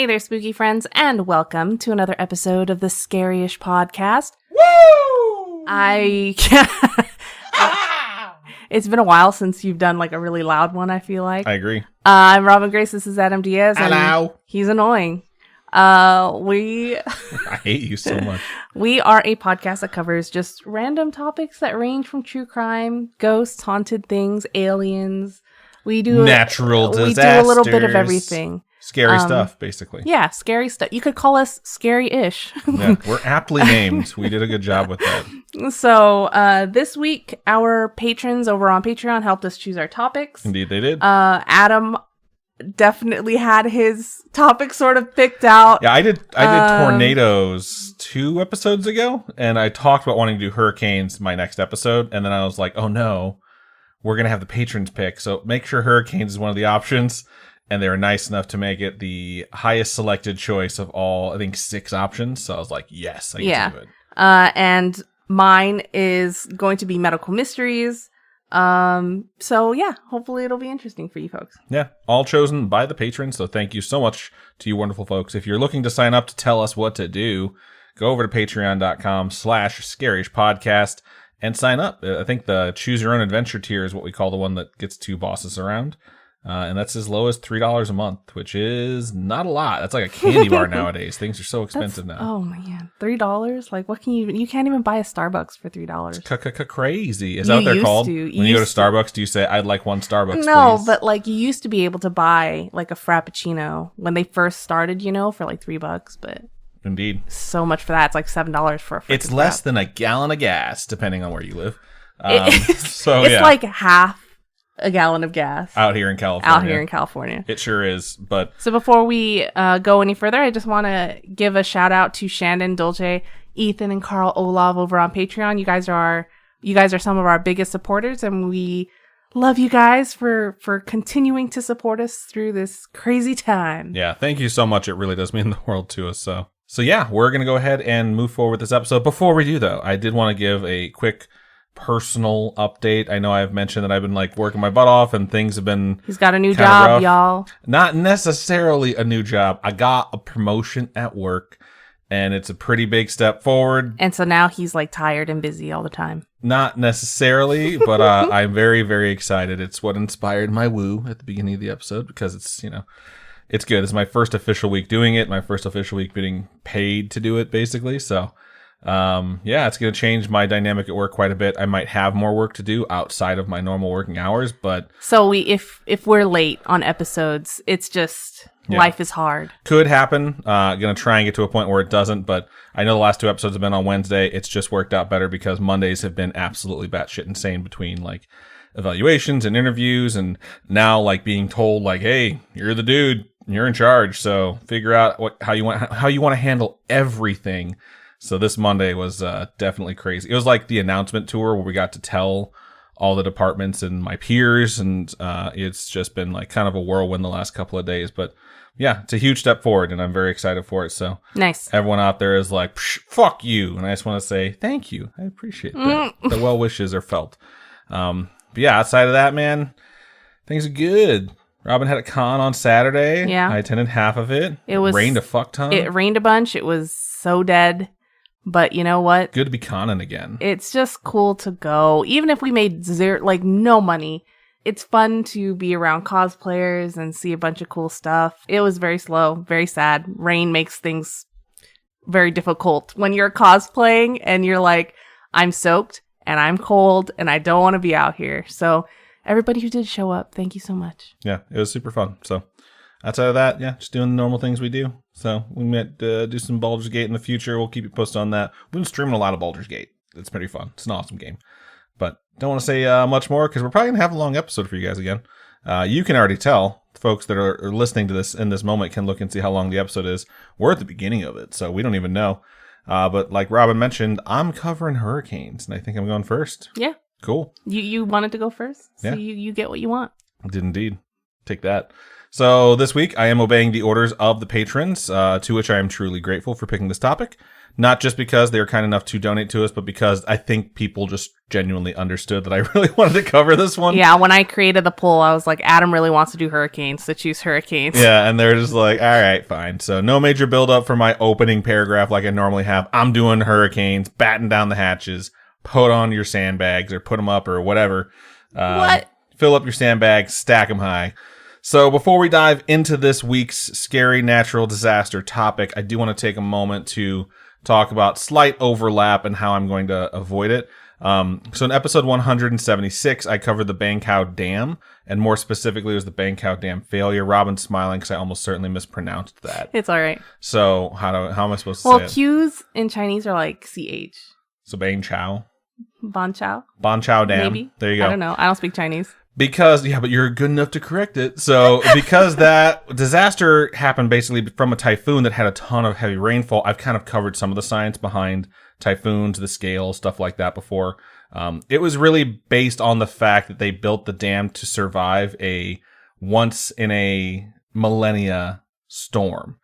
Hey there, spooky friends, and welcome to another episode of the Scaryish podcast. Woo! It's been a while since you've done like a really loud one, I feel like. I agree. I'm Robin Grace, this is Adam Diaz. Hello. And he's annoying. I hate you so much. We are a podcast that covers just random topics that range from true crime, ghosts, haunted things, aliens. We do natural disasters. We do a little bit of everything. Scary stuff, basically. Yeah, scary stuff. You could call us Scaryish. Yeah, we're aptly named. We did a good job with that. So this week, our patrons over on Patreon helped us choose our topics. Indeed, they did. Adam definitely had his topic sort of picked out. Yeah, I did tornadoes 2 episodes ago, and I talked about wanting to do hurricanes my next episode, and then I was like, oh no, we're going to have the patrons pick, so make sure hurricanes is one of the options. And they were nice enough to make it the highest selected choice of all, I think, 6 options. So I was like, yes, I can do it. And mine is going to be medical mysteries. So yeah, hopefully it'll be interesting for you folks. Yeah, all chosen by the patrons. So thank you so much to you wonderful folks. If you're looking to sign up to tell us what to do, go over to patreon.com/scarishpodcast and sign up. I think the choose your own adventure tier is what we call the one that gets 2 bosses around. And that's as low as $3 a month, which is not a lot. That's like a candy bar nowadays. Things are so expensive now. Oh man, $3? Like, what can you can't even buy a Starbucks for $3. Crazy. Is that what they're called? When you go to Starbucks, do you say, I'd like 1 Starbucks, No, please? but like you used to be able to buy like a Frappuccino when they first started, for like $3, but Indeed. So much for that. It's like $7 for a It's less than a gallon of gas, depending on where you live. It's like half a gallon of gas out here in California. It sure is. But so before we go any further, I just want to give a shout out to Shannon, Dolce, Ethan, and Carl Olav over on Patreon. You guys are some of our biggest supporters, and we love you guys for continuing to support us through this crazy time. Yeah, thank you so much. It really does mean the world to us. So yeah, we're gonna go ahead and move forward with this episode. Before we do, though, I did want to give a quick personal update. I know I've mentioned that I've been like working my butt off and things have been He's got a new job, rough. y'all. Not necessarily a new job. I got a promotion at work and it's a pretty big step forward. And so now he's like tired and busy all the time. Not necessarily, but I'm very, very excited. It's what inspired my woo at the beginning of the episode because it's, it's good. It's my first official week doing it. My first official week being paid to do it, basically. So it's going to change my dynamic at work quite a bit. I might have more work to do outside of my normal working hours, but so if we're late on episodes, it's just life is hard. Could happen. Going to try and get to a point where it doesn't, but I know the last 2 episodes have been on Wednesday. It's just worked out better because Mondays have been absolutely batshit insane between like evaluations and interviews and now like being told like, hey, you're the dude, you're in charge. So figure out how you want to handle everything. So this Monday was definitely crazy. It was like the announcement tour where we got to tell all the departments and my peers, and it's just been like kind of a whirlwind the last couple of days. But yeah, it's a huge step forward, and I'm very excited for it. So nice. Everyone out there is like, fuck you. And I just want to say thank you. I appreciate that. The well wishes are felt. But yeah, outside of that, man, things are good. Robin had a con on Saturday. Yeah. I attended half of it. It rained a fuck ton. It rained a bunch. It was so dead. But you know what? Good to be conning again. It's just cool to go. Even if we made no money, it's fun to be around cosplayers and see a bunch of cool stuff. It was very slow, very sad. Rain makes things very difficult when you're cosplaying and you're like, I'm soaked and I'm cold and I don't want to be out here. So everybody who did show up, thank you so much. Yeah, it was super fun. So outside of that, yeah, just doing the normal things we do. So we might do some Baldur's Gate in the future. We'll keep you posted on that. We've been streaming a lot of Baldur's Gate. It's pretty fun. It's an awesome game. But don't want to say much more because we're probably going to have a long episode for you guys again. You can already tell. Folks that are listening to this in this moment can look and see how long the episode is. We're at the beginning of it, so we don't even know. But like Robin mentioned, I'm covering hurricanes, and I think I'm going first. Yeah. Cool. You wanted to go first? So yeah. You get what you want. I did indeed. Take that. So this week, I am obeying the orders of the patrons, to which I am truly grateful for picking this topic. Not just because they were kind enough to donate to us, but because I think people just genuinely understood that I really wanted to cover this one. Yeah, when I created the poll, I was like, Adam really wants to do hurricanes, so choose hurricanes. Yeah, and they're just like, all right, fine. So no major build-up for my opening paragraph like I normally have. I'm doing hurricanes, batten down the hatches, put on your sandbags, or put them up, or whatever. What? Fill up your sandbags, stack them high. So before we dive into this week's scary natural disaster topic, I do want to take a moment to talk about slight overlap and how I'm going to avoid it. So in episode 176, I covered the Bangkok Dam, and more specifically, it was the Bangkok Dam failure. Robin's smiling because I almost certainly mispronounced that. It's all right. So how am I supposed to Well, say it? Q's in Chinese are like CH. So Bang Chao. Ban Chao? Ban Chao Dam. Maybe. There you go. I don't know. I don't speak Chinese. But you're good enough to correct it. So, because that disaster happened basically from a typhoon that had a ton of heavy rainfall, I've kind of covered some of the science behind typhoons, the scale, stuff like that before. It was really based on the fact that they built the dam to survive a once in a millennia storm.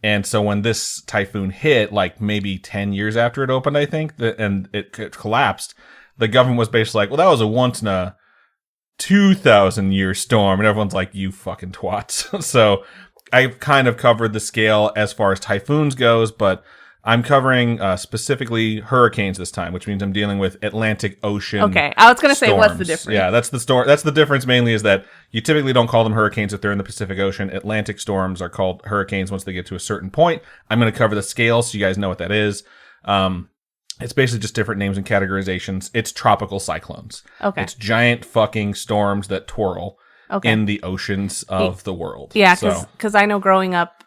And so when this typhoon hit, like maybe 10 years after it opened, I think, and it collapsed, the government was basically like, well, that was a once in a 2,000-year storm, and everyone's like, you fucking twats. So I've kind of covered the scale as far as typhoons goes, but I'm covering specifically hurricanes this time, which means I'm dealing with Atlantic Ocean. Okay, I was going to say, what's the storms. difference? Yeah, that's the difference mainly is that you typically don't call them hurricanes if they're in the Pacific Ocean. Atlantic storms are called hurricanes once they get to a certain point. I'm going to cover the scale so you guys know what that is. It's basically just different names and categorizations. It's tropical cyclones. Okay. It's giant fucking storms that twirl in the oceans of the world. Yeah, because I know growing up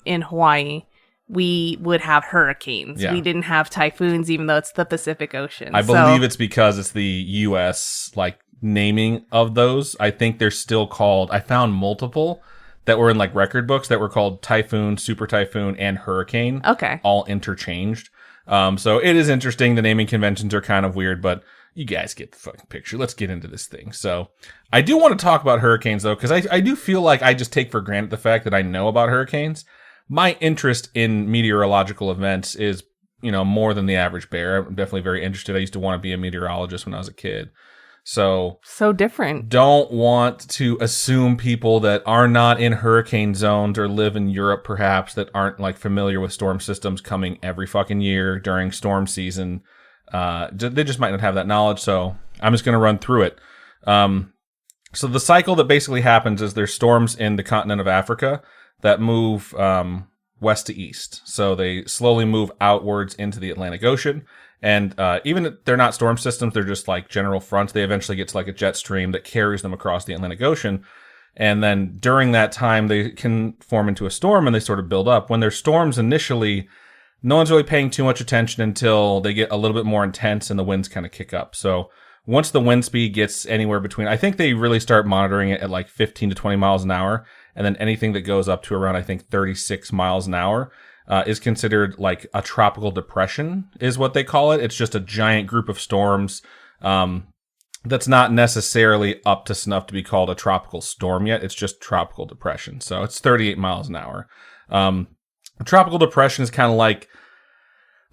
in Hawaii, we would have hurricanes. Yeah. We didn't have typhoons, even though it's the Pacific Ocean. I believe it's because it's the U.S. like naming of those. I think they're still called. I found multiple that were in like record books that were called typhoon, super typhoon, and hurricane. Okay. All interchanged. So it is interesting. The naming conventions are kind of weird, but you guys get the fucking picture. Let's get into this thing. So I do want to talk about hurricanes though, because I do feel like I just take for granted the fact that I know about hurricanes. My interest in meteorological events is, more than the average bear. I'm definitely very interested. I used to want to be a meteorologist when I was a kid. So different. Don't want to assume people that are not in hurricane zones or live in Europe perhaps that aren't like familiar with storm systems coming every fucking year during storm season. They just might not have that knowledge. So I'm just going to run through it. So the cycle that basically happens is there's storms in the continent of Africa that move west to east. So they slowly move outwards into the Atlantic Ocean. And even if they're not storm systems, they're just like general fronts. They eventually get to like a jet stream that carries them across the Atlantic Ocean. And then during that time, they can form into a storm and they sort of build up. When they're storms initially, no one's really paying too much attention until they get a little bit more intense and the winds kind of kick up. So once the wind speed gets anywhere between, I think they really start monitoring it at like 15 to 20 miles an hour. And then anything that goes up to around, I think, 36 miles an hour is considered like a tropical depression is what they call it. It's just a giant group of storms that's not necessarily up to snuff to be called a tropical storm yet. It's just tropical depression. So it's 38 miles an hour. A tropical depression is kind of like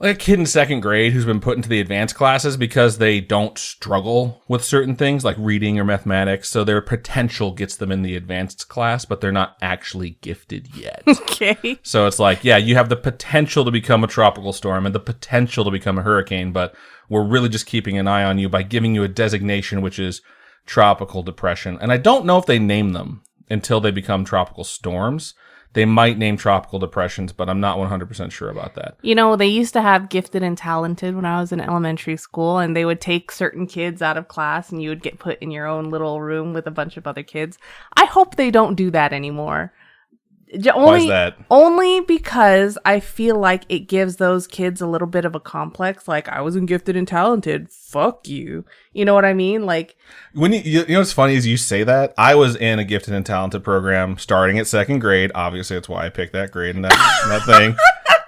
a kid in second grade who's been put into the advanced classes because they don't struggle with certain things like reading or mathematics. So their potential gets them in the advanced class, but they're not actually gifted yet. Okay. So it's like, yeah, you have the potential to become a tropical storm and the potential to become a hurricane, but we're really just keeping an eye on you by giving you a designation, which is tropical depression. And I don't know if they name them until they become tropical storms. They might name tropical depressions, but I'm not 100% sure about that. They used to have gifted and talented when I was in elementary school, and they would take certain kids out of class and you would get put in your own little room with a bunch of other kids. I hope they don't do that anymore. Why is that? Only because I feel like it gives those kids a little bit of a complex. Like, I wasn't gifted and talented. Fuck you. You know what I mean? Like, when you know what's funny is you say that. I was in a gifted and talented program starting at second grade. Obviously, that's why I picked that grade and that thing.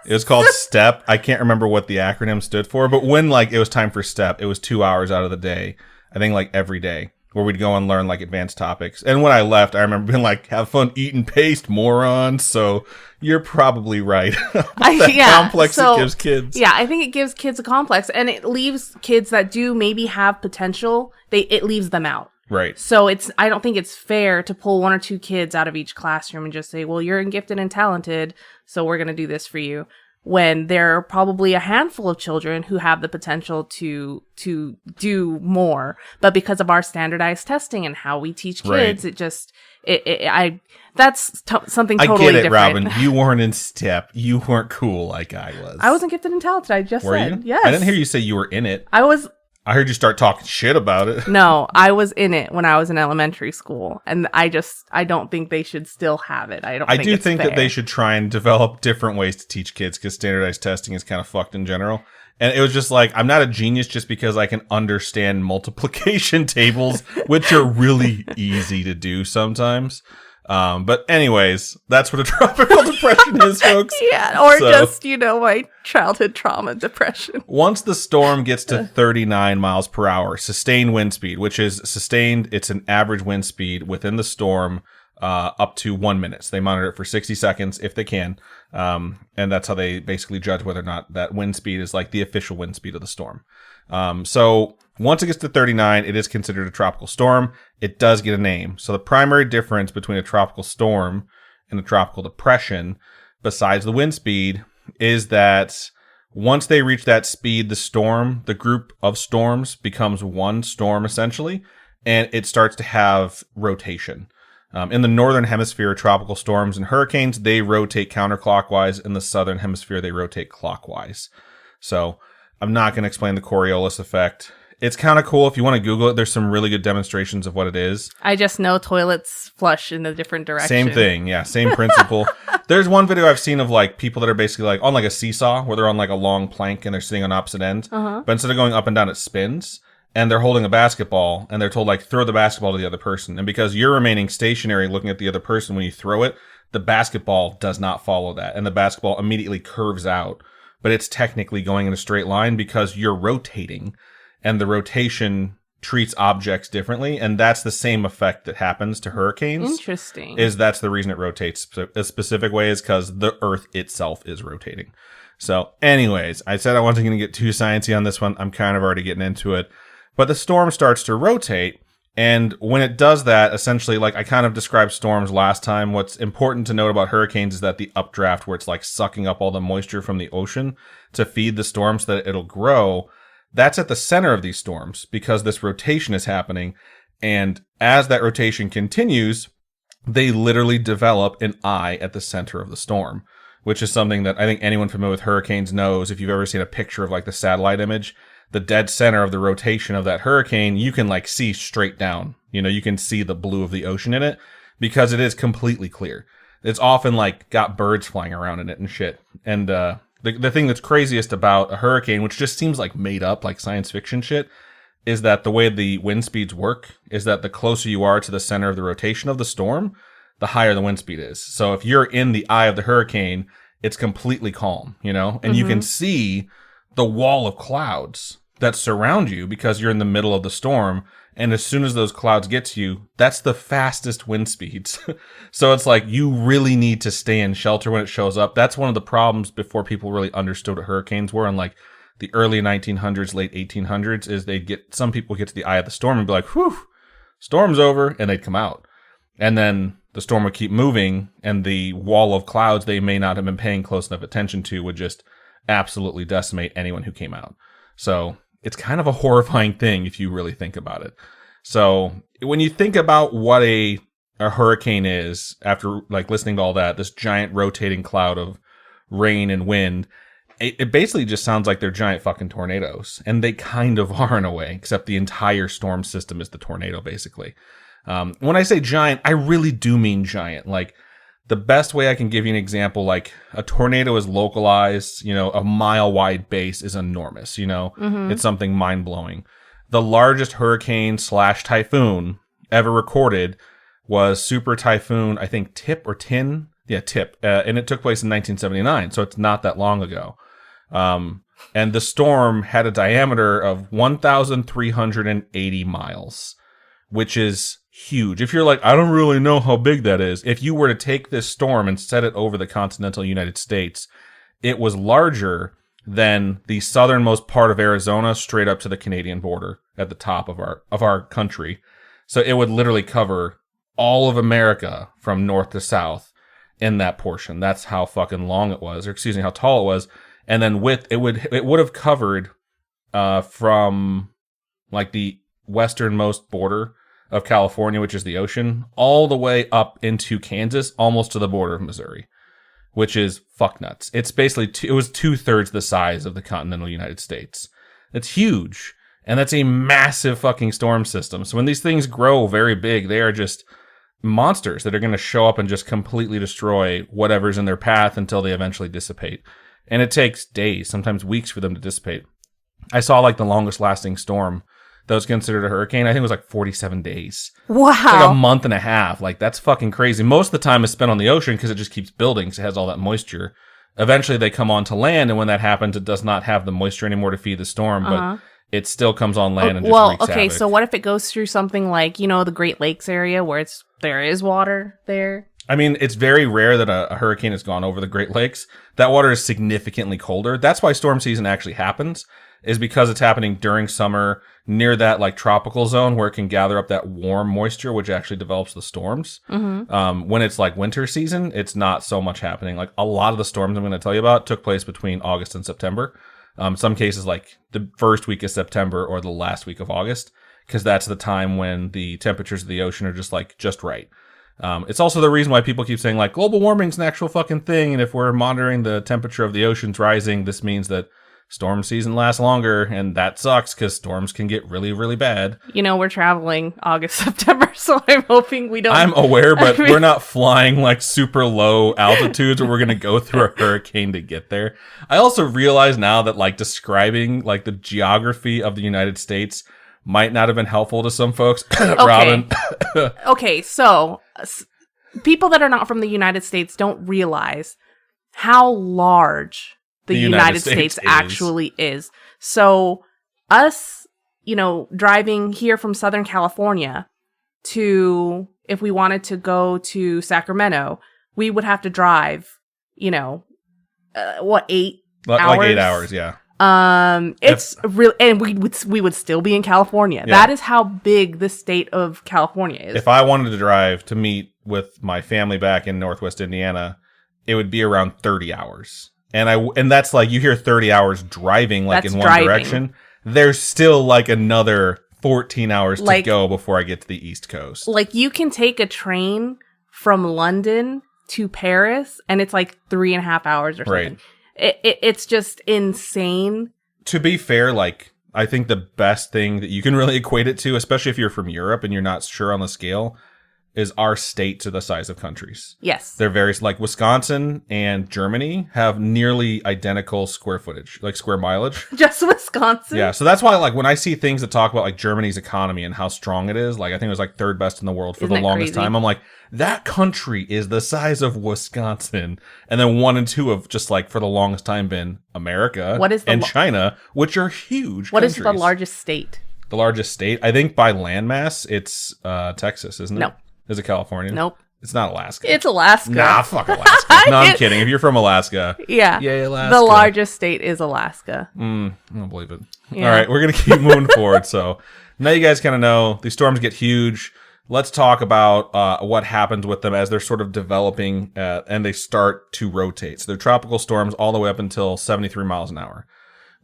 It was called STEP. I can't remember what the acronym stood for, but when like it was time for STEP, it was 2 hours out of the day. I think like every day. where we'd go and learn like advanced topics. And when I left, I remember being like, have fun eating paste, morons. So you're probably right. Complex it gives kids. Yeah, I think it gives kids a complex, and it leaves kids that do maybe have potential, it leaves them out. Right. So I don't think it's fair to pull one or two kids out of each classroom and just say, well, you're gifted and talented, so we're going to do this for you. When there are probably a handful of children who have the potential to do more, but because of our standardized testing and how we teach kids, that's something totally different. I get it, Robin. You weren't in step. You weren't cool like I was. I wasn't gifted and talented. I just Were said, you? yes. I didn't hear you say you were in it. I heard you start talking shit about it. No, I was in it when I was in elementary school, and I don't think they should still have it. I do think that they should try and develop different ways to teach kids, because standardized testing is kind of fucked in general. And it was just like, I'm not a genius just because I can understand multiplication tables, which are really easy to do sometimes. But anyways, that's what a tropical depression is, folks. Yeah, or just, my childhood trauma depression. Once the storm gets to 39 miles per hour, sustained wind speed, which is sustained, it's an average wind speed within the storm, up to 1 minute. So they monitor it for 60 seconds if they can. And that's how they basically judge whether or not that wind speed is like the official wind speed of the storm. So once it gets to 39, it is considered a tropical storm. It does get a name. So the primary difference between a tropical storm and a tropical depression, besides the wind speed, is that once they reach that speed, the group of storms becomes one storm essentially, and it starts to have rotation. In the northern hemisphere, tropical storms and hurricanes, they rotate counterclockwise. In the southern hemisphere, they rotate clockwise. So I'm not going to explain the Coriolis effect. It's kind of cool if you want to Google it. There's some really good demonstrations of what it is. I just know toilets flush in a different direction. Same thing. Yeah, same principle. There's one video I've seen of like people that are basically like on like a seesaw where they're on like a long plank and they're sitting on opposite ends. But instead of going up and down, it spins. And they're holding a basketball and they're told like throw the basketball to the other person. And because you're remaining stationary looking at the other person when you throw it, the basketball does not follow that. And the basketball immediately curves out. But it's technically going in a straight line because you're rotating. And the rotation treats objects differently, and that's the same effect that happens to hurricanes. Interesting. That's the reason it rotates a specific way, is because the Earth itself is rotating. So, anyways, I said I wasn't going to get too sciencey on this one. I'm kind of already getting into it. But the storm starts to rotate, and when it does that, essentially, like I kind of described storms last time, what's important to note about hurricanes is that the updraft, where it's like sucking up all the moisture from the ocean to feed the storm so that it'll grow, that's at the center of these storms because this rotation is happening. And as that rotation continues, they literally develop an eye at the center of the storm, which is something that I think anyone familiar with hurricanes knows. If you've ever seen a picture of like the satellite image, the dead center of the rotation of that hurricane, you can like see straight down. You can see the blue of the ocean in it because it is completely clear. It's often like got birds flying around in it and shit. And, the thing that's craziest about a hurricane, which just seems like made up, like science fiction shit, is that the way the wind speeds work is that the closer you are to the center of the rotation of the storm, the higher the wind speed is. So if you're in the eye of the hurricane, it's completely calm, and you can see the wall of clouds that surround you because you're in the middle of the storm. And as soon as those clouds get to you, that's the fastest wind speeds. So it's like you really need to stay in shelter when it shows up. That's one of the problems before people really understood what hurricanes were in like the early 1900s, late 1800s, is some people get to the eye of the storm and be like, whew, storm's over, and they'd come out. And then the storm would keep moving, and the wall of clouds they may not have been paying close enough attention to would just absolutely decimate anyone who came out. So it's kind of a horrifying thing if you really think about it. So when you think about what a hurricane is, after like listening to all that, this giant rotating cloud of rain and wind, it basically just sounds like they're giant fucking tornadoes. And they kind of are in a way, except the entire storm system is the tornado, basically. When I say giant, I really do mean giant. Like, the best way I can give you an example, like a tornado is localized, a mile-wide base is enormous, It's something mind-blowing. The largest hurricane / typhoon ever recorded was Super Typhoon, I think Tip or Tin? Yeah, Tip. And it took place in 1979, so it's not that long ago. And the storm had a diameter of 1,380 miles, which is huge. If you're like, I don't really know how big that is. If you were to take this storm and set it over the continental United States, it was larger than the southernmost part of Arizona straight up to the Canadian border at the top of our country. So it would literally cover all of America from north to south in that portion. That's how fucking long it was, or excuse me, how tall it was. And then it would have covered from like the westernmost border of California, which is the ocean, all the way up into Kansas, almost to the border of Missouri, which is fuck nuts. It's basically, it was 2/3 the size of the continental United States. It's huge. And that's a massive fucking storm system. So when these things grow very big, they are just monsters that are going to show up and just completely destroy whatever's in their path until they eventually dissipate. And it takes days, sometimes weeks for them to dissipate. I saw like the longest lasting storm that was considered a hurricane. I think it was like 47 days. Wow. It's like a month and a half. Like, that's fucking crazy. Most of the time is spent on the ocean because it just keeps building because it has all that moisture. Eventually they come onto land, and when that happens, it does not have the moisture anymore to feed the storm, but it still comes on land and just wreaks havoc. So what if it goes through something like, the Great Lakes area where there is water there? I mean, it's very rare that a hurricane has gone over the Great Lakes. That water is significantly colder. That's why storm season actually happens, is because it's happening during summer near that like tropical zone where it can gather up that warm moisture, which actually develops the storms. When it's like winter season, it's not so much happening. Like, a lot of the storms I'm going to tell you about took place between August and September. Some cases like the first week of September or the last week of August, because that's the time when the temperatures of the ocean are just right. It's also the reason why people keep saying like global warming's an actual fucking thing. And if we're monitoring the temperature of the oceans rising, this means that storm season lasts longer, and that sucks because storms can get really, really bad. We're traveling August, September, so I'm hoping we don't. I'm aware, but we're not flying like super low altitudes where we're going to go through a hurricane to get there. I also realize now that like describing like the geography of the United States might not have been helpful to some folks. Robin. Okay, so people that are not from the United States don't realize how large the United States actually is. So us, driving here from Southern California to, if we wanted to go to Sacramento, we would have to drive, 8 hours? Like 8 hours, yeah. It's really, and we would still be in California. Yeah. That is how big the state of California is. If I wanted to drive to meet with my family back in Northwest Indiana, it would be around 30 hours. And that's like, you hear 30 hours driving like in one direction. There's still like another 14 hours to go before I get to the East Coast. Like, you can take a train from London to Paris and it's like 3.5 hours or something. Right. It's just insane. To be fair, like, I think the best thing that you can really equate it to, especially if you're from Europe and you're not sure on the scale, is our states are the size of countries. Yes. They're very, like, Wisconsin and Germany have nearly identical square footage, like square mileage. Just Wisconsin? Yeah, so that's why, like, when I see things that talk about, like, Germany's economy and how strong it is, like, I think it was, like, third best in the world for the longest time. I'm like, that country is the size of Wisconsin. And then 1 and 2 have just, like, for the longest time been America and China, which are huge What countries. is the largest state? The largest state? I think by landmass, it's Texas, isn't it? No. Is it California? Nope. It's not Alaska. It's Alaska. Nah, fuck Alaska. No, I'm kidding. If you're from Alaska. Yeah. Yay, Alaska. The largest state is Alaska. I don't believe it. Yeah. All right, we're going to keep moving forward. So now you guys kind of know these storms get huge. Let's talk about what happens with them as they're sort of developing and they start to rotate. So they're tropical storms all the way up until 73 miles an hour.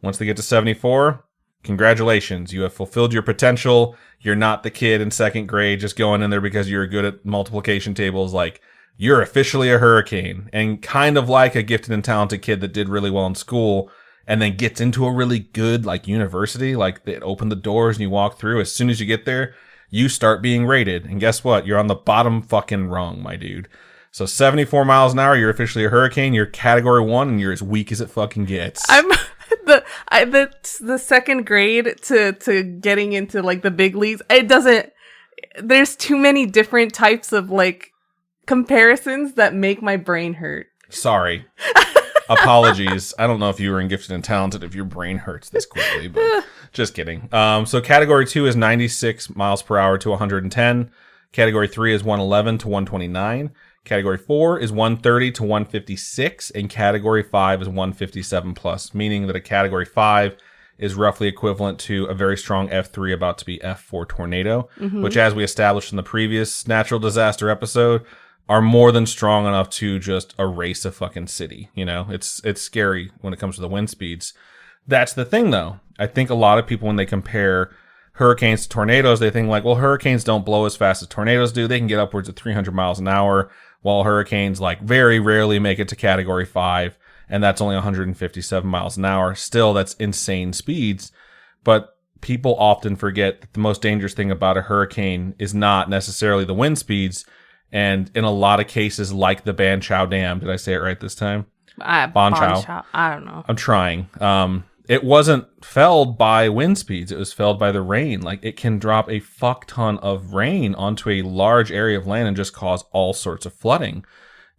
Once they get to 74... congratulations, you have fulfilled your potential. You're not the kid in second grade just going in there because you're good at multiplication tables. Like, you're officially a hurricane, and kind of like a gifted and talented kid that did really well in school and then gets into a really good like university. Like, they open the doors and you walk through. As soon as you get there, you start being rated. And guess what? You're on the bottom fucking rung, my dude. So 74 miles an hour, you're officially a hurricane. You're category 1 and you're as weak as it fucking gets. The second grade to getting into like the big leagues, there's too many different types of like comparisons that make my brain hurt. Sorry. Apologies. I don't know if you were in Gifted and Talented if your brain hurts this quickly, but just kidding. So category 2 is 96 miles per hour to 110. Category 3 is 111 to 129. Category 4 is 130 to 156. And category 5 is 157 plus, meaning that a category 5 is roughly equivalent to a very strong F3 about to be F4 tornado, which, as we established in the previous natural disaster episode, are more than strong enough to just erase a fucking city. You know, it's scary when it comes to the wind speeds. That's the thing, though. I think a lot of people, when they compare hurricanes to tornadoes, they think like, well, hurricanes don't blow as fast as tornadoes do. They can get upwards of 300 miles an hour, while hurricanes like very rarely make it to category 5, and that's only 157 miles an hour. Still, that's insane speeds. But people often forget that the most dangerous thing about a hurricane is not necessarily the wind speeds. And in a lot of cases, like the Ban Chao Dam, did I say it right this time? Ban Chao. I don't know. I'm trying. It wasn't felled by wind speeds. It was felled by the rain. Like, it can drop a fuck ton of rain onto a large area of land and just cause all sorts of flooding.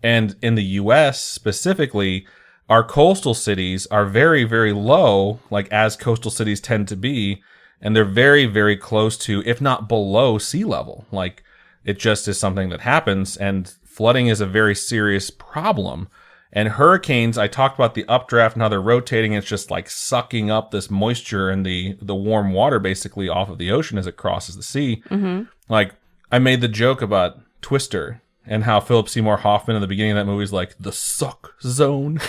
And in the U.S. specifically, our coastal cities are very, very low, like as coastal cities tend to be. And they're very, very close to, if not below, sea level. Like, it just is something that happens, and flooding is a very serious problem. And hurricanes, I talked about the updraft and how they're rotating. It's just like sucking up this moisture and the warm water basically off of the ocean as it crosses the sea. Like, I made the joke about Twister and how Philip Seymour Hoffman in the beginning of that movie is like the suck zone.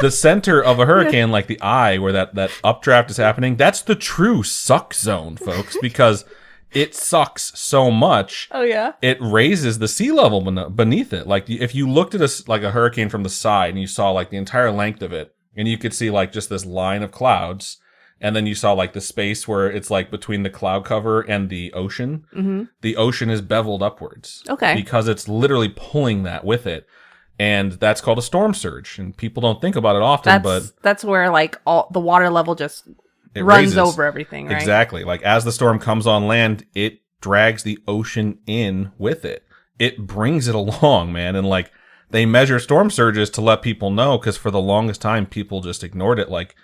The center of a hurricane, like the eye where that updraft is happening, that's the true suck zone, folks, because it sucks so much. Oh, yeah? It raises the sea level beneath it. Like, if you looked at a hurricane from the side and you saw like the entire length of it, and you could see like just this line of clouds, and then you saw like the space where it's like between the cloud cover and the ocean, the ocean is beveled upwards. Okay. Because it's literally pulling that with it. And that's called a storm surge. And people don't think about it often, but that's where like all the water level just it runs raises over everything, right? Exactly. Like, as the storm comes on land, it drags the ocean in with it. It brings it along, man. And like, they measure storm surges to let people know, because for the longest time, people just ignored it. Like,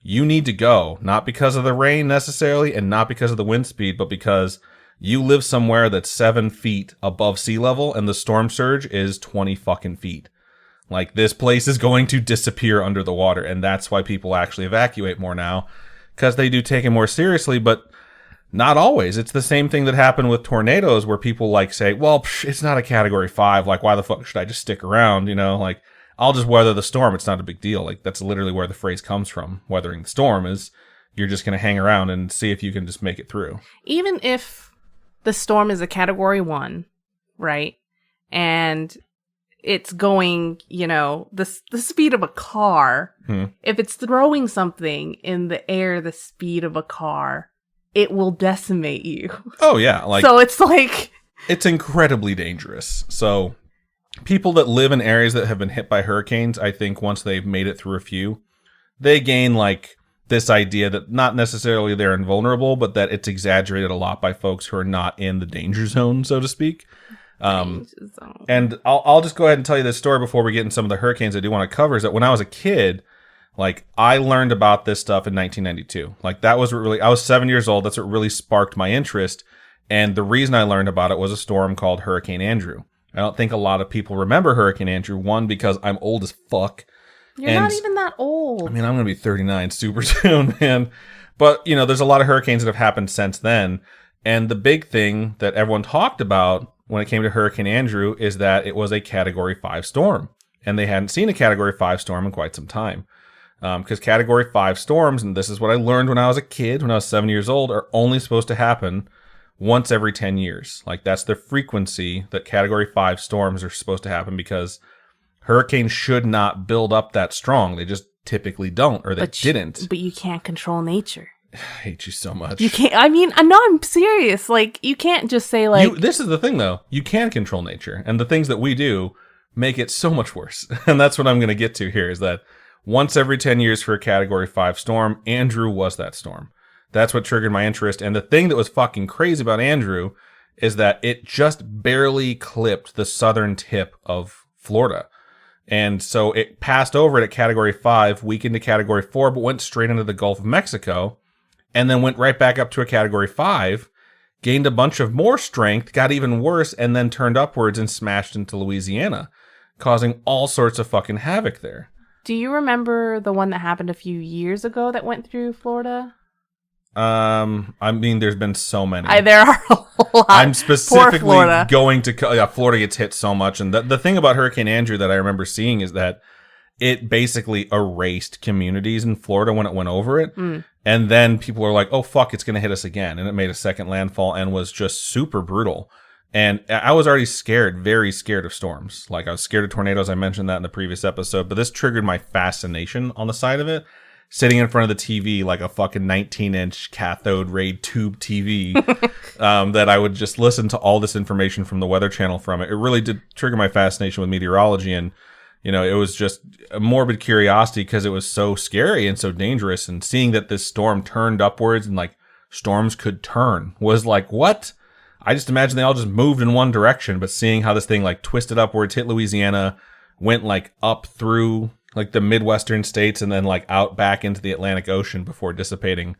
you need to go, not because of the rain necessarily, and not because of the wind speed, but because you live somewhere that's 7 feet above sea level, and the storm surge is 20 fucking feet. Like, this place is going to disappear under the water, and that's why people actually evacuate more now. Because they do take it more seriously, but not always. It's the same thing that happened with tornadoes, where people like say, well, it's not a category 5. Like, why the fuck should I just stick around? You know, like, I'll just weather the storm. It's not a big deal. Like, that's literally where the phrase comes from. Weathering the storm is you're just going to hang around and see if you can just make it through. Even if the storm is a category 1, right? And it's going, you know, the speed of a car. If it's throwing something in the air the speed of a car, it will decimate you. Oh, yeah. Like, so it's like, it's incredibly dangerous. So people that live in areas that have been hit by hurricanes, I think once they've made it through a few, they gain like this idea that not necessarily they're invulnerable, but that it's exaggerated a lot by folks who are not in the danger zone, so to speak. And I'll just go ahead and tell you this story before we get into some of the hurricanes I do want to cover, is that when I was a kid, like, I learned about this stuff in 1992. Like, that was what really, I was 7 years old. That's what really sparked my interest. And the reason I learned about it was a storm called Hurricane Andrew. I don't think a lot of people remember Hurricane Andrew. One, because I'm old as fuck. You're not even that old. I mean, I'm going to be 39 super soon, man. But, you know, there's a lot of hurricanes that have happened since then. And the big thing that everyone talked about when it came to Hurricane Andrew is that it was a Category 5 storm. And they hadn't seen a Category 5 storm in quite some time. Because Category 5 storms, and this is what I learned when I was a kid, when I was 7 years old, are only supposed to happen once every 10 years. Like, that's the frequency that Category 5 storms are supposed to happen, because hurricanes should not build up that strong. They just typically don't, or they didn't. But you can't control nature. I hate you so much. You can't. I mean, no, I'm serious. Like, you can't just say like. This is the thing, though. You can control nature, and the things that we do make it so much worse. And that's what I'm going to get to here. Is that once every 10 years for a Category 5 storm, Andrew was that storm. That's what triggered my interest. And the thing that was fucking crazy about Andrew is that it just barely clipped the southern tip of Florida. And so it passed over it at Category 5, weakened to Category 4, but went straight into the Gulf of Mexico, and then went right back up to a Category 5, gained a bunch of more strength, got even worse, and then turned upwards and smashed into Louisiana, causing all sorts of fucking havoc there. Do you remember the one that happened a few years ago that went through Florida? I mean, there's been so many. There are a lot. I'm specifically Florida. going to... Yeah, Florida gets hit so much. And the thing about Hurricane Andrew that I remember seeing is that it basically erased communities in Florida when it went over it. And then people were like, oh, fuck, it's going to hit us again. And it made a second landfall and was just super brutal. And I was already scared, very scared of storms. Like, I was scared of tornadoes. I mentioned that in the previous episode. But this triggered my fascination on the side of it. Sitting in front of the TV like a fucking 19-inch cathode ray tube TV that I would just listen to all this information from the Weather Channel from it. It really did trigger my fascination with meteorology. And, you know, it was just a morbid curiosity because it was so scary and so dangerous. And seeing that this storm turned upwards and, like, storms could turn was like, what? I just imagine they all just moved in one direction. But seeing how this thing, like, twisted upwards, hit Louisiana, went, like, up through... like the Midwestern states and then like out back into the Atlantic Ocean before dissipating.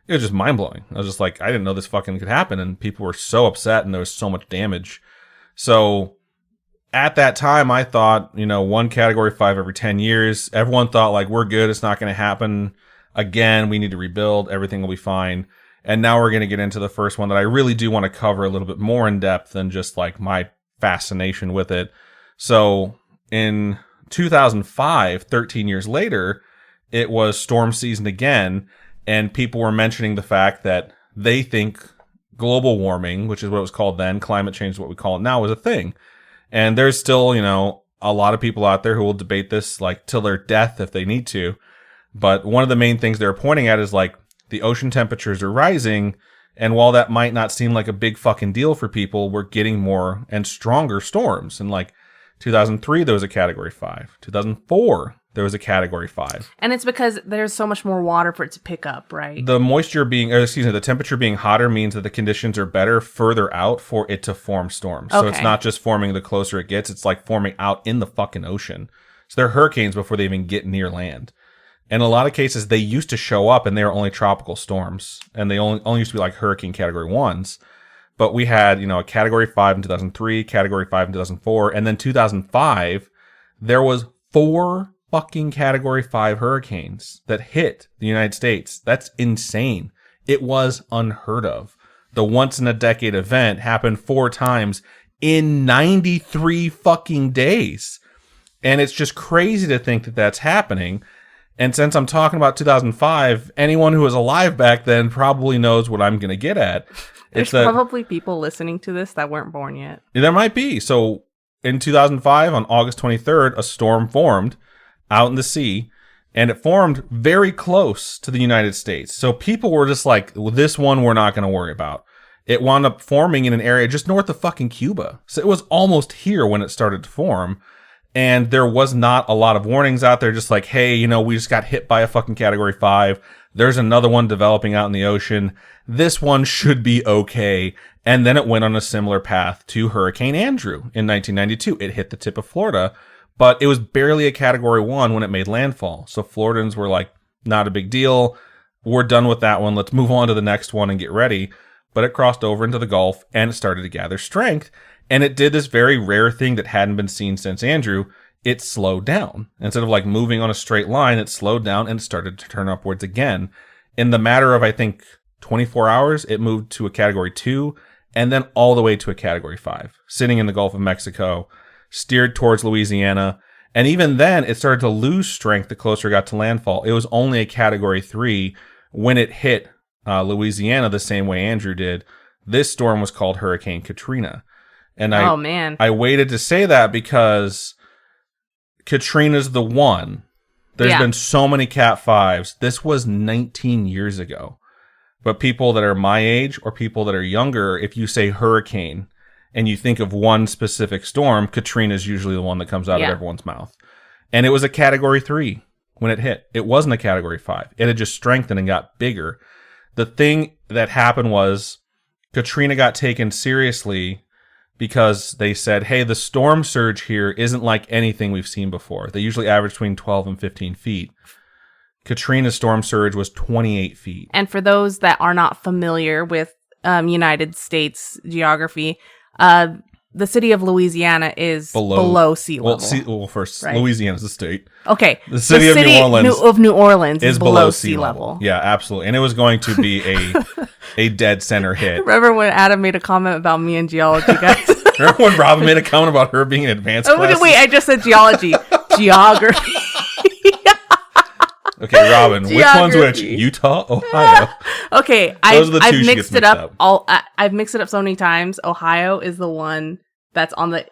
It was just mind blowing. I was just like, I didn't know this fucking could happen. And people were so upset and there was so much damage. So at that time, I thought, you know, one Category 5 every 10 years. Everyone thought like, we're good. It's not going to happen again. We need to rebuild. Everything will be fine. And now we're going to get into the first one that I really do want to cover a little bit more in depth than just like my fascination with it. So in 2005, 13 years later, it was storm season again, and people were mentioning the fact that they think global warming, which is what it was called then, climate change is what we call it now, is a thing. And there's still, you know, a lot of people out there who will debate this like till their death if they need to. But one of the main things they're pointing at is like the ocean temperatures are rising, and while that might not seem like a big fucking deal for people, we're getting more and stronger storms. And like 2003, there was a Category 5. 2004, there was a Category 5. And it's because there's so much more water for it to pick up, right? The the temperature being hotter means that the conditions are better further out for it to form storms. Okay. So it's not just forming the closer it gets, it's like forming out in the fucking ocean. So they're hurricanes before they even get near land. And in a lot of cases, they used to show up and they were only tropical storms. And they only used to be like hurricane Category 1s. But we had, you know, a Category 5 in 2003, Category 5 in 2004, and then 2005, there was 4 fucking Category 5 hurricanes that hit the United States. That's insane. It was unheard of. The once-in-a-decade event happened 4 times in 93 fucking days. And it's just crazy to think that that's happening. And since I'm talking about 2005, anyone who was alive back then probably knows what I'm going to get at. There's probably people listening to this that weren't born yet. There might be. So in 2005, on August 23rd, a storm formed out in the sea, and it formed very close to the United States. So people were just like, well, this one we're not going to worry about. It wound up forming in an area just north of fucking Cuba. So it was almost here when it started to form. And there was not a lot of warnings out there, just like, hey, you know, we just got hit by a fucking Category 5. There's another one developing out in the ocean. This one should be okay. And then it went on a similar path to Hurricane Andrew in 1992. It hit the tip of Florida, but it was barely a Category 1 when it made landfall. So Floridans were like, not a big deal. We're done with that one. Let's move on to the next one and get ready. But it crossed over into the Gulf and it started to gather strength. And it did this very rare thing that hadn't been seen since Andrew. It slowed down. Instead of like moving on a straight line, it slowed down and started to turn upwards again. In the matter of, I think, 24 hours, it moved to a Category 2 and then all the way to a Category 5, sitting in the Gulf of Mexico, steered towards Louisiana. And even then, it started to lose strength the closer it got to landfall. It was only a Category 3 when it hit Louisiana the same way Andrew did. This storm was called Hurricane Katrina. And I waited to say that because Katrina's the one. There's been so many Cat 5s. This was 19 years ago. But people that are my age or people that are younger, if you say hurricane and you think of one specific storm, Katrina's usually the one that comes out of everyone's mouth. And it was a Category 3 when it hit. It wasn't a Category 5. It had just strengthened and got bigger. The thing that happened was Katrina got taken seriously because they said, hey, the storm surge here isn't like anything we've seen before. They usually average between 12 and 15 feet. Katrina's storm surge was 28 feet. And for those that are not familiar with United States geography, the city of Louisiana is below sea level. Well, first, right? Louisiana's the state. Okay. The city of New Orleans is below sea level. Yeah, absolutely. And it was going to be a dead center hit. Remember when Adam made a comment about me in geology, guys? Remember when Robin made a comment about her being in advanced classes? Wait, I just said geology. Geography. Okay, Robin, which one's which? Utah, Ohio. Okay, I've mixed it up. I've mixed it up so many times. Ohio is the one that's on the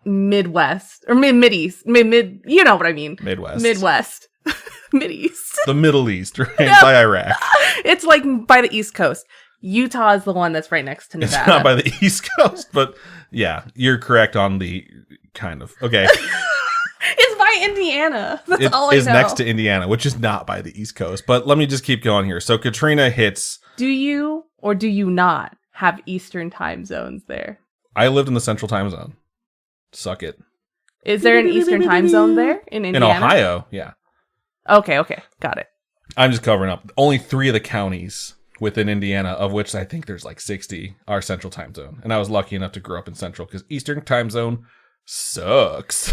Midwest or mid-east, mid. You know what I mean? Midwest, Mid-east. The Middle East, right by Iraq. It's like by the East Coast. Utah is the one that's right next to Nevada. It's not by the East Coast, but yeah, you're correct on the kind of. Okay. It's by Indiana. That's all I know. It is next to Indiana, which is not by the East Coast. But let me just keep going here. So Katrina hits. Do you or do you not have Eastern time zones there? I lived in the Central time zone. Suck it. Is there an Eastern time zone there in Indiana? In Ohio, yeah. Okay. Got it. I'm just covering up. Only 3 of the counties within Indiana, of which I think there's like 60, are Central time zone. And I was lucky enough to grow up in Central because Eastern time zone sucks.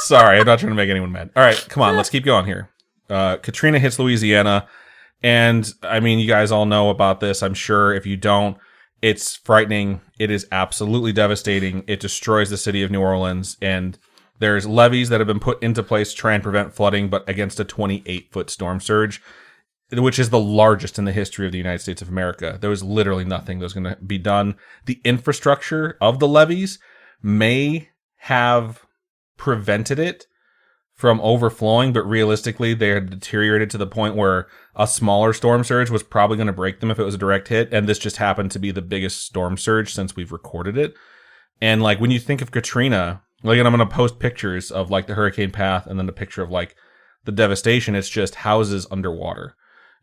Sorry, I'm not trying to make anyone mad. All right, come on, let's keep going here. Katrina hits Louisiana, and I mean, you guys all know about this, I'm sure. If you don't, it's frightening. It is absolutely devastating. It destroys the city of New Orleans, and there's levees that have been put into place to try and prevent flooding, but against a 28-foot storm surge, which is the largest in the history of the United States of America. There was literally nothing that was going to be done. The infrastructure of the levees may have prevented it from overflowing, but realistically they had deteriorated to the point where a smaller storm surge was probably going to break them if it was a direct hit, and this just happened to be the biggest storm surge since we've recorded it. And like when you think of Katrina, like, and I'm going to post pictures of like the hurricane path and then a picture of like the devastation. It's just houses underwater.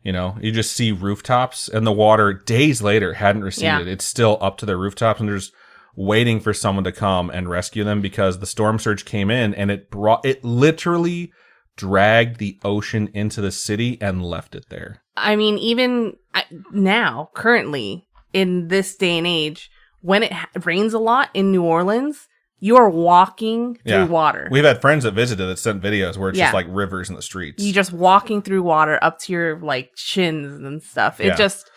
You know, you just see rooftops, and the water days later hadn't receded. Yeah. It's still up to their rooftops, and there's waiting for someone to come and rescue them because the storm surge came in and it literally dragged the ocean into the city and left it there. I mean, even now, currently, in this day and age, when it rains a lot in New Orleans, you are walking through water. We've had friends that visited that sent videos where it's just like rivers in the streets. You just walking through water up to your like shins and stuff. It just...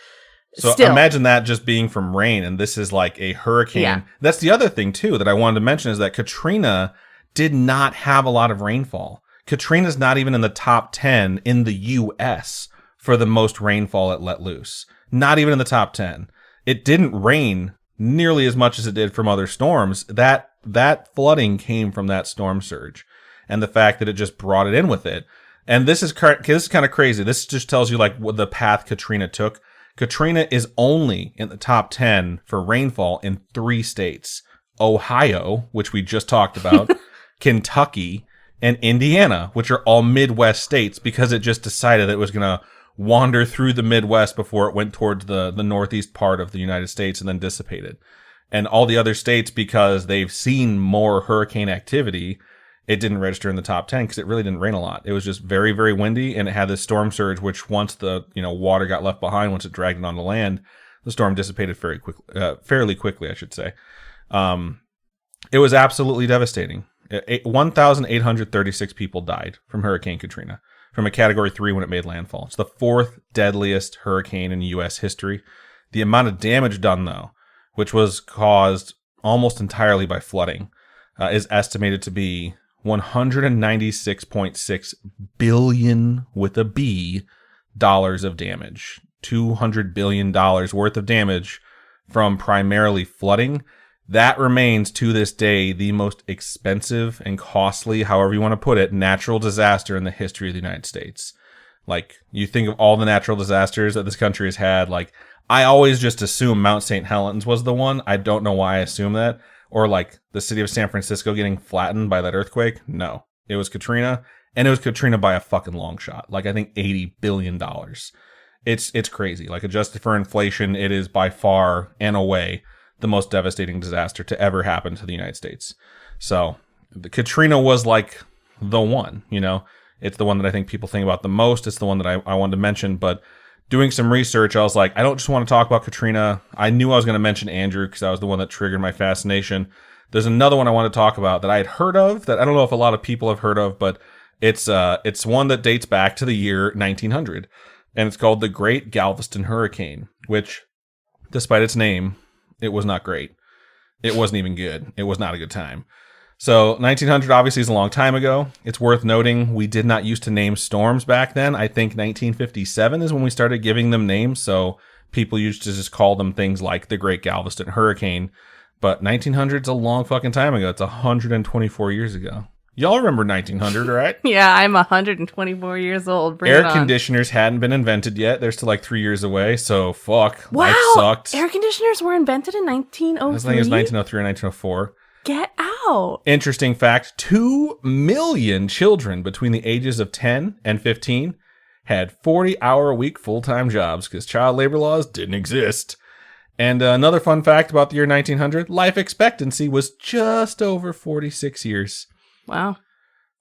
So imagine that just being from rain, and this is like a hurricane. Yeah. That's the other thing, too, that I wanted to mention is that Katrina did not have a lot of rainfall. Katrina's not even in the top 10 in the U.S. for the most rainfall it let loose. Not even in the top 10. It didn't rain nearly as much as it did from other storms. That flooding came from that storm surge, and the fact that it just brought it in with it. And this is kind of crazy. This just tells you like what the path Katrina took. Katrina is only in the top 10 for rainfall in 3 states. Ohio, which we just talked about, Kentucky, and Indiana, which are all Midwest states, because it just decided that it was going to wander through the Midwest before it went towards the northeast part of the United States and then dissipated. And all the other states, because they've seen more hurricane activity, it didn't register in the top 10 because it really didn't rain a lot. It was just very, very windy, and it had this storm surge, which once the water got left behind, once it dragged it onto land, the storm dissipated fairly quickly, I should say. It was absolutely devastating. 1,836 people died from Hurricane Katrina, from a Category 3 when it made landfall. It's the 4th deadliest hurricane in U.S. history. The amount of damage done, though, which was caused almost entirely by flooding, is estimated to be $196.6 billion with a B dollars of damage. $200 billion worth of damage from primarily flooding. That remains to this day the most expensive and costly, however you want to put it, natural disaster in the history of the United States. Like, you think of all the natural disasters that this country has had, like, I always just assume Mount St. Helens was the one. I don't know why I assume that. Or like the city of San Francisco getting flattened by that earthquake. No, it was Katrina, and it was Katrina by a fucking long shot. Like, I think $80 billion. It's crazy. Like, adjusted for inflation, it is by far and away the most devastating disaster to ever happen to the United States. So the Katrina was like the one, you know, it's the one that I think people think about the most. It's the one that I wanted to mention, but doing some research, I was like, I don't just want to talk about Katrina. I knew I was going to mention Andrew because that was the one that triggered my fascination. There's another one I want to talk about that I had heard of that I don't know if a lot of people have heard of, but it's one that dates back to the year 1900, and it's called the Great Galveston Hurricane, which, despite its name, it was not great. It wasn't even good. It was not a good time. So 1900 obviously is a long time ago. It's worth noting we did not used to name storms back then. I think 1957 is when we started giving them names. So people used to just call them things like the Great Galveston Hurricane. But 1900 is a long fucking time ago. It's 124 years ago. Y'all remember 1900, right? Yeah, I'm 124 years old. Bring Air it on. conditioners hadn't been invented yet. They're still like 3 years away. So fuck. Wow, Life sucked. air conditioners were invented in 1903? I think it was 1903 or 1904. Get out. Interesting fact, 2 million children between the ages of 10 and 15 had 40-hour-a-week full-time jobs because child labor laws didn't exist. And another fun fact about the year 1900, life expectancy was just over 46 years. Wow.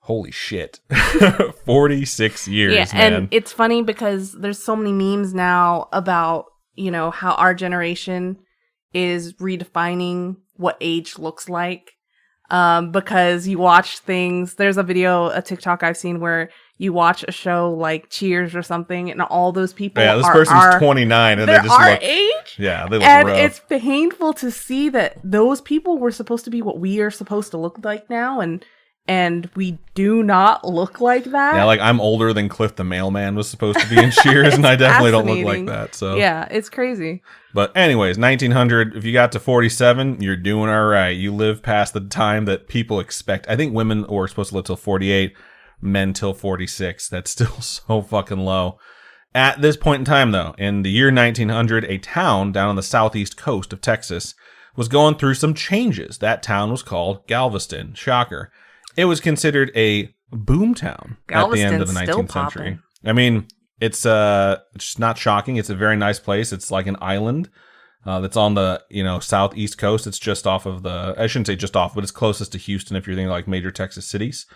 Holy shit. 46 years, yeah, man. and it's funny because there's so many memes now about, you know, how our generation is redefining what age looks like. Because you watch things, there's a TikTok I've seen where you watch a show like Cheers or something, and all those people this person's 29 and they just our look age. Yeah, they look and rough. It's painful to see that those people were supposed to be what we are supposed to look like now, and we do not look like that. Yeah, like I'm older than Cliff the Mailman was supposed to be in Cheers, and I definitely don't look like that. So yeah, it's crazy. But anyways, 1900, if you got to 47, you're doing all right. You live past the time that people expect. I think women were supposed to live till 48, men till 46. That's still so fucking low. At this point in time, though, in the year 1900, a town down on the southeast coast of Texas was going through some changes. That town was called Galveston. Shocker. It was considered a boom town at the end of the 19th century. I mean, it's not shocking. It's a very nice place. It's like an island that's on the southeast coast. It's just off of I shouldn't say just off, but it's closest to Houston if you're thinking like major Texas cities.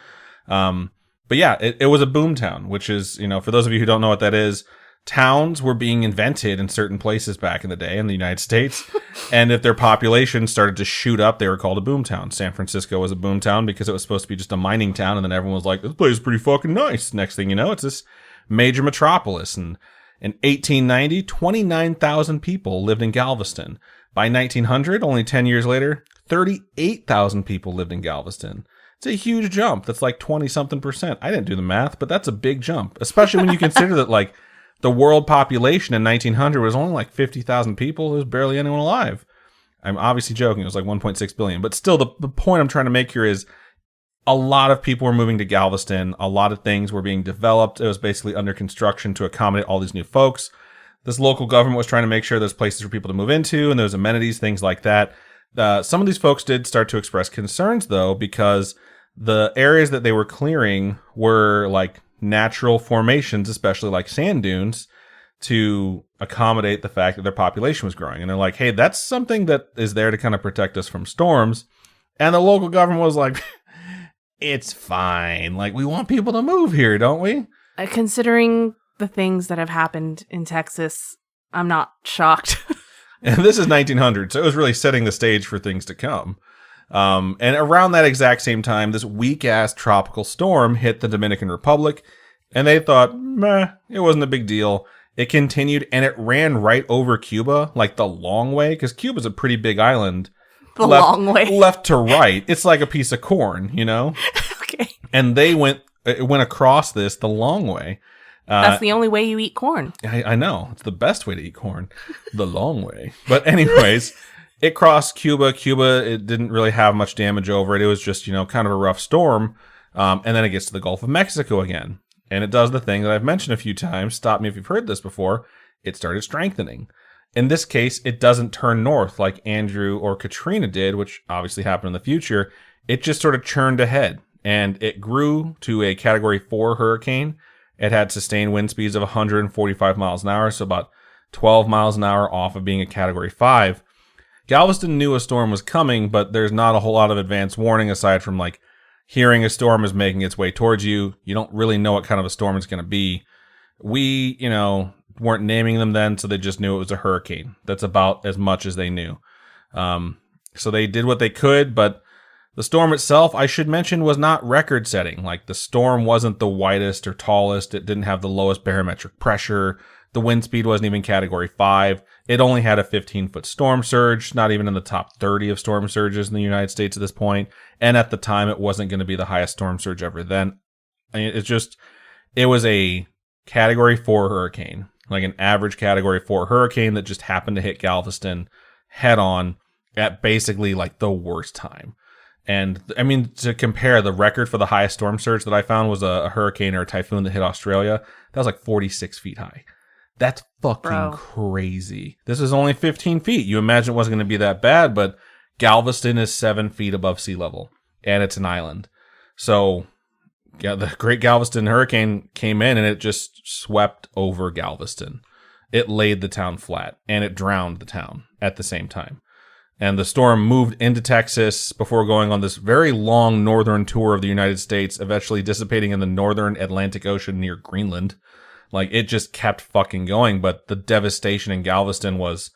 But yeah, it was a boom town, which is, for those of you who don't know what that is, towns were being invented in certain places back in the day in the United States. And if their population started to shoot up, they were called a boom town. San Francisco was a boom town because it was supposed to be just a mining town. And then everyone was like, this place is pretty fucking nice. Next thing you know, it's this major metropolis. And in 1890, 29,000 people lived in Galveston. By 1900, only 10 years later, 38,000 people lived in Galveston. It's a huge jump. That's like 20-something%. I didn't do the math, but that's a big jump, especially when you consider that like the world population in 1900 was only like 50,000 people. There was barely anyone alive. I'm obviously joking. It was like 1.6 billion. But still, the point I'm trying to make here is a lot of people were moving to Galveston. A lot of things were being developed. It was basically under construction to accommodate all these new folks. This local government was trying to make sure there's places for people to move into, and there's amenities, things like that. Some of these folks did start to express concerns, though, because the areas that they were clearing were like natural formations, especially like sand dunes, to accommodate the fact that their population was growing. And they're like, hey, that's something that is there to kind of protect us from storms. And the local government was like, it's fine. Like, we want people to move here, don't we? Considering the things that have happened in Texas, I'm not shocked. And this is 1900, so it was really setting the stage for things to come. And around that exact same time, this weak-ass tropical storm hit the Dominican Republic, and they thought, meh, it wasn't a big deal. It continued, and it ran right over Cuba, like the long way, because Cuba's a pretty big island. Long way. Left to right. It's like a piece of corn, Okay. And it went across this the long way. That's the only way you eat corn. I know. It's the best way to eat corn. The long way. But anyways... It crossed Cuba. It didn't really have much damage over it. It was just, kind of a rough storm. And then it gets to the Gulf of Mexico again. And it does the thing that I've mentioned a few times. Stop me if you've heard this before. It started strengthening. In this case, it doesn't turn north like Andrew or Katrina did, which obviously happened in the future. It just sort of churned ahead. And it grew to a Category 4 hurricane. It had sustained wind speeds of 145 miles an hour, so about 12 miles an hour off of being a Category 5. Galveston knew a storm was coming, but there's not a whole lot of advance warning aside from like hearing a storm is making its way towards you. You don't really know what kind of a storm it's going to be. We, weren't naming them then, so they just knew it was a hurricane. That's about as much as they knew. So they did what they could, but the storm itself, I should mention, was not record-setting. Like, the storm wasn't the widest or tallest. It didn't have the lowest barometric pressure. The wind speed wasn't even Category 5. It only had a 15-foot storm surge, not even in the top 30 of storm surges in the United States at this point. And at the time, it wasn't going to be the highest storm surge ever then. I mean, it was a Category 4 hurricane, like an average Category 4 hurricane that just happened to hit Galveston head on at basically like the worst time. And I mean, to compare, the record for the highest storm surge that I found was a hurricane or a typhoon that hit Australia. That was like 46 feet high. That's fucking crazy. This is only 15 feet. You imagine it wasn't going to be that bad, but Galveston is 7 feet above sea level, and it's an island. So, yeah, the Great Galveston Hurricane came in, and it just swept over Galveston. It laid the town flat, and it drowned the town at the same time. And the storm moved into Texas before going on this very long northern tour of the United States, eventually dissipating in the northern Atlantic Ocean near Greenland. Like, it just kept fucking going, but the devastation in Galveston was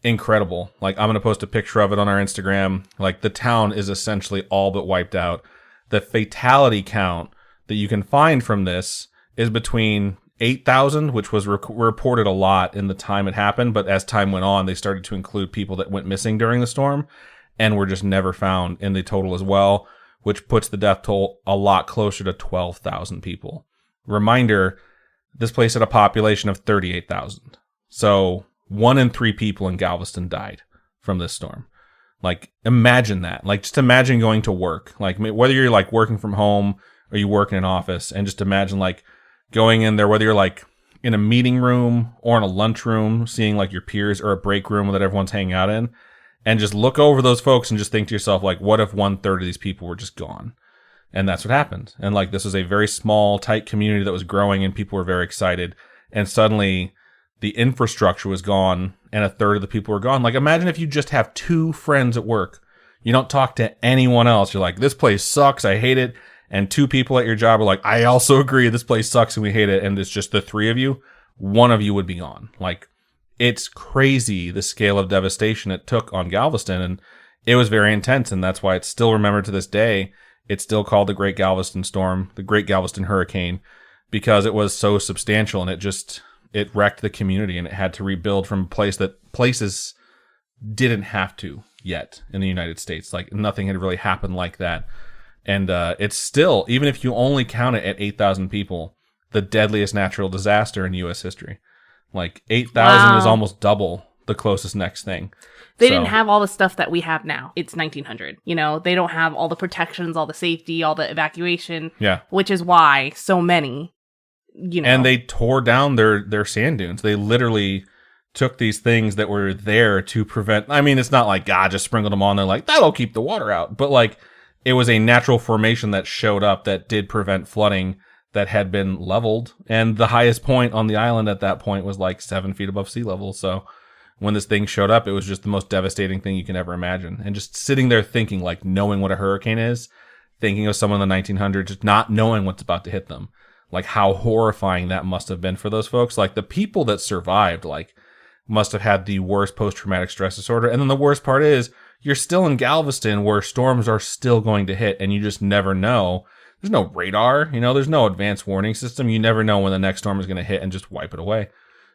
incredible. Like, I'm going to post a picture of it on our Instagram. Like, the town is essentially all but wiped out. The fatality count that you can find from this is between 8,000, which was reported a lot in the time it happened, but as time went on, they started to include people that went missing during the storm and were just never found in the total as well, which puts the death toll a lot closer to 12,000 people. Reminder, this place had a population of 38,000. So 1 in 3 people in Galveston died from this storm. Like, imagine that. Like, just imagine going to work. Like, whether you're like working from home or you work in an office, and just imagine like going in there, whether you're like in a meeting room or in a lunch room, seeing like your peers, or a break room that everyone's hanging out in, and just look over those folks and just think to yourself, like, what if 1/3 of these people were just gone? And that's what happened. And like, this was a very small, tight community that was growing, and people were very excited. And suddenly the infrastructure was gone, and 1/3 of the people were gone. Like, imagine if you just have 2 friends at work. You don't talk to anyone else. You're like, this place sucks, I hate it. And 2 people at your job are like, I also agree, this place sucks and we hate it. And it's just the 3 of you. 1 of you would be gone. Like, it's crazy the scale of devastation it took on Galveston. And it was very intense. And that's why it's still remembered to this day. It's still called the Great Galveston Storm, the Great Galveston Hurricane, because it was so substantial, and it wrecked the community, and it had to rebuild from a place that places didn't have to yet in the United States. Like, nothing had really happened like that. And it's still, even if you only count it at 8,000 people, the deadliest natural disaster in U.S. history. Like, 8,000 is almost double the closest next thing. They didn't have all the stuff that we have now. It's 1900. They don't have all the protections, all the safety, all the evacuation. Yeah. Which is why so many, And they tore down their sand dunes. They literally took these things that were there to prevent. I mean, it's not like God just sprinkled them on. They're like, that'll keep the water out. But like, it was a natural formation that showed up that did prevent flooding that had been leveled. And the highest point on the island at that point was like 7 feet above sea level. So when this thing showed up, it was just the most devastating thing you can ever imagine. And just sitting there thinking, like, knowing what a hurricane is, thinking of someone in the 1900s, just not knowing what's about to hit them. Like, how horrifying that must have been for those folks. Like, the people that survived, like, must have had the worst post-traumatic stress disorder. And then the worst part is, you're still in Galveston where storms are still going to hit, and you just never know. There's no radar, there's no advanced warning system. You never know when the next storm is going to hit and just wipe it away.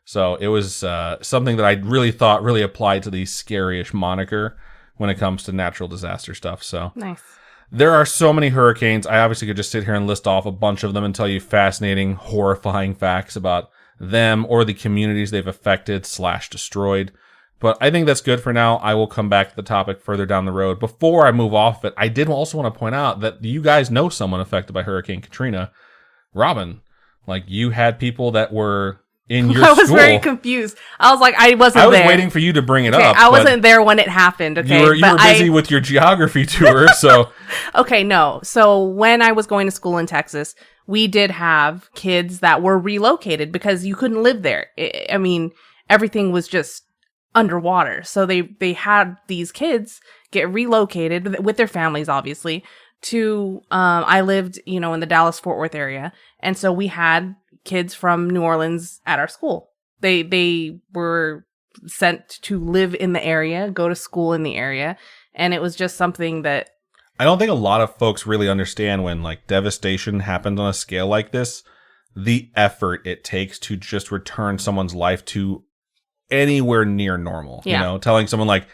So it was something that I really thought really applied to the Scaryish moniker when it comes to natural disaster stuff. So nice. There are so many hurricanes. I obviously could just sit here and list off a bunch of them and tell you fascinating, horrifying facts about them or the communities they've affected / destroyed. But I think that's good for now. I will come back to the topic further down the road. Before I move off it, I did also want to point out that you guys know someone affected by Hurricane Katrina. Robin, like, you had people that were in your school. I was very confused. I was like, I wasn't there. I was waiting for you to bring it up. I wasn't there when it happened, okay? You were busy with your geography tour, so... Okay, no. So when I was going to school in Texas, we did have kids that were relocated because you couldn't live there. I mean, everything was just underwater. So they had these kids get relocated with their families, obviously, to, I lived, in the Dallas-Fort Worth area. And so we had kids from New Orleans at our school. They were sent to live in the area, go to school in the area. And it was just something that I don't think a lot of folks really understand when like devastation happens on a scale like this, the effort it takes to just return someone's life to anywhere near normal. Yeah. Telling someone like,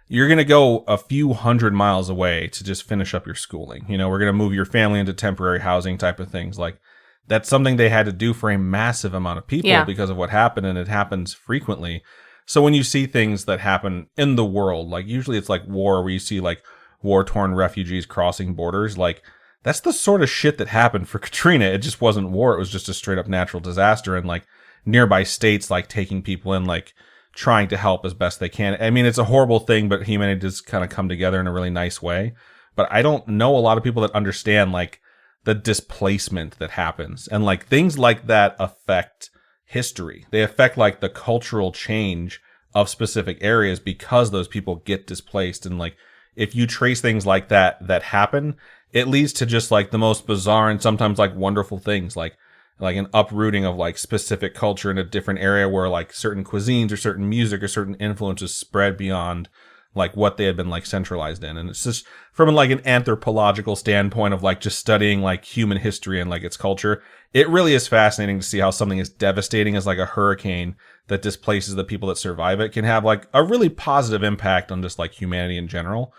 you're going to go a few hundred miles away to just finish up your schooling. We're going to move your family into temporary housing type of things. Like, that's something they had to do for a massive amount of people because of what happened, and it happens frequently. So when you see things that happen in the world, like usually it's like war, where you see like war-torn refugees crossing borders, like that's the sort of shit that happened for Katrina. It just wasn't war. It was just a straight up natural disaster, and like nearby states like taking people in, like trying to help as best they can. I mean, it's a horrible thing, but humanity does kind of come together in a really nice way. But I don't know a lot of people that understand like the displacement that happens, and like things like that affect history. They affect like the cultural change of specific areas because those people get displaced. And like, if you trace things like that happen, it leads to just like the most bizarre and sometimes like wonderful things, like an uprooting of like specific culture in a different area where like certain cuisines or certain music or certain influences spread beyond like what they had been like centralized in. And it's just from like an anthropological standpoint of like just studying like human history and like its culture, it really is fascinating to see how something as devastating as like a hurricane that displaces the people that survive it can have like a really positive impact on just like humanity in general.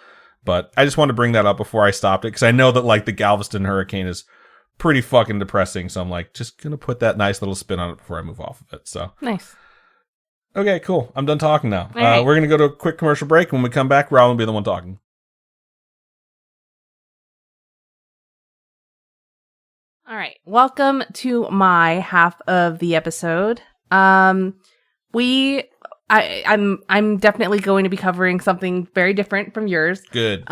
But I just wanted to bring that up before I stopped it, because I know that like the Galveston hurricane is pretty fucking depressing. So I'm like, just gonna put that nice little spin on it before I move off of it. So nice. Okay, cool. I'm done talking now. Right. We're going to go to a quick commercial break. When we come back, Rob will be the one talking. All right. Welcome to my half of the episode. I'm definitely going to be covering something very different from yours. Good.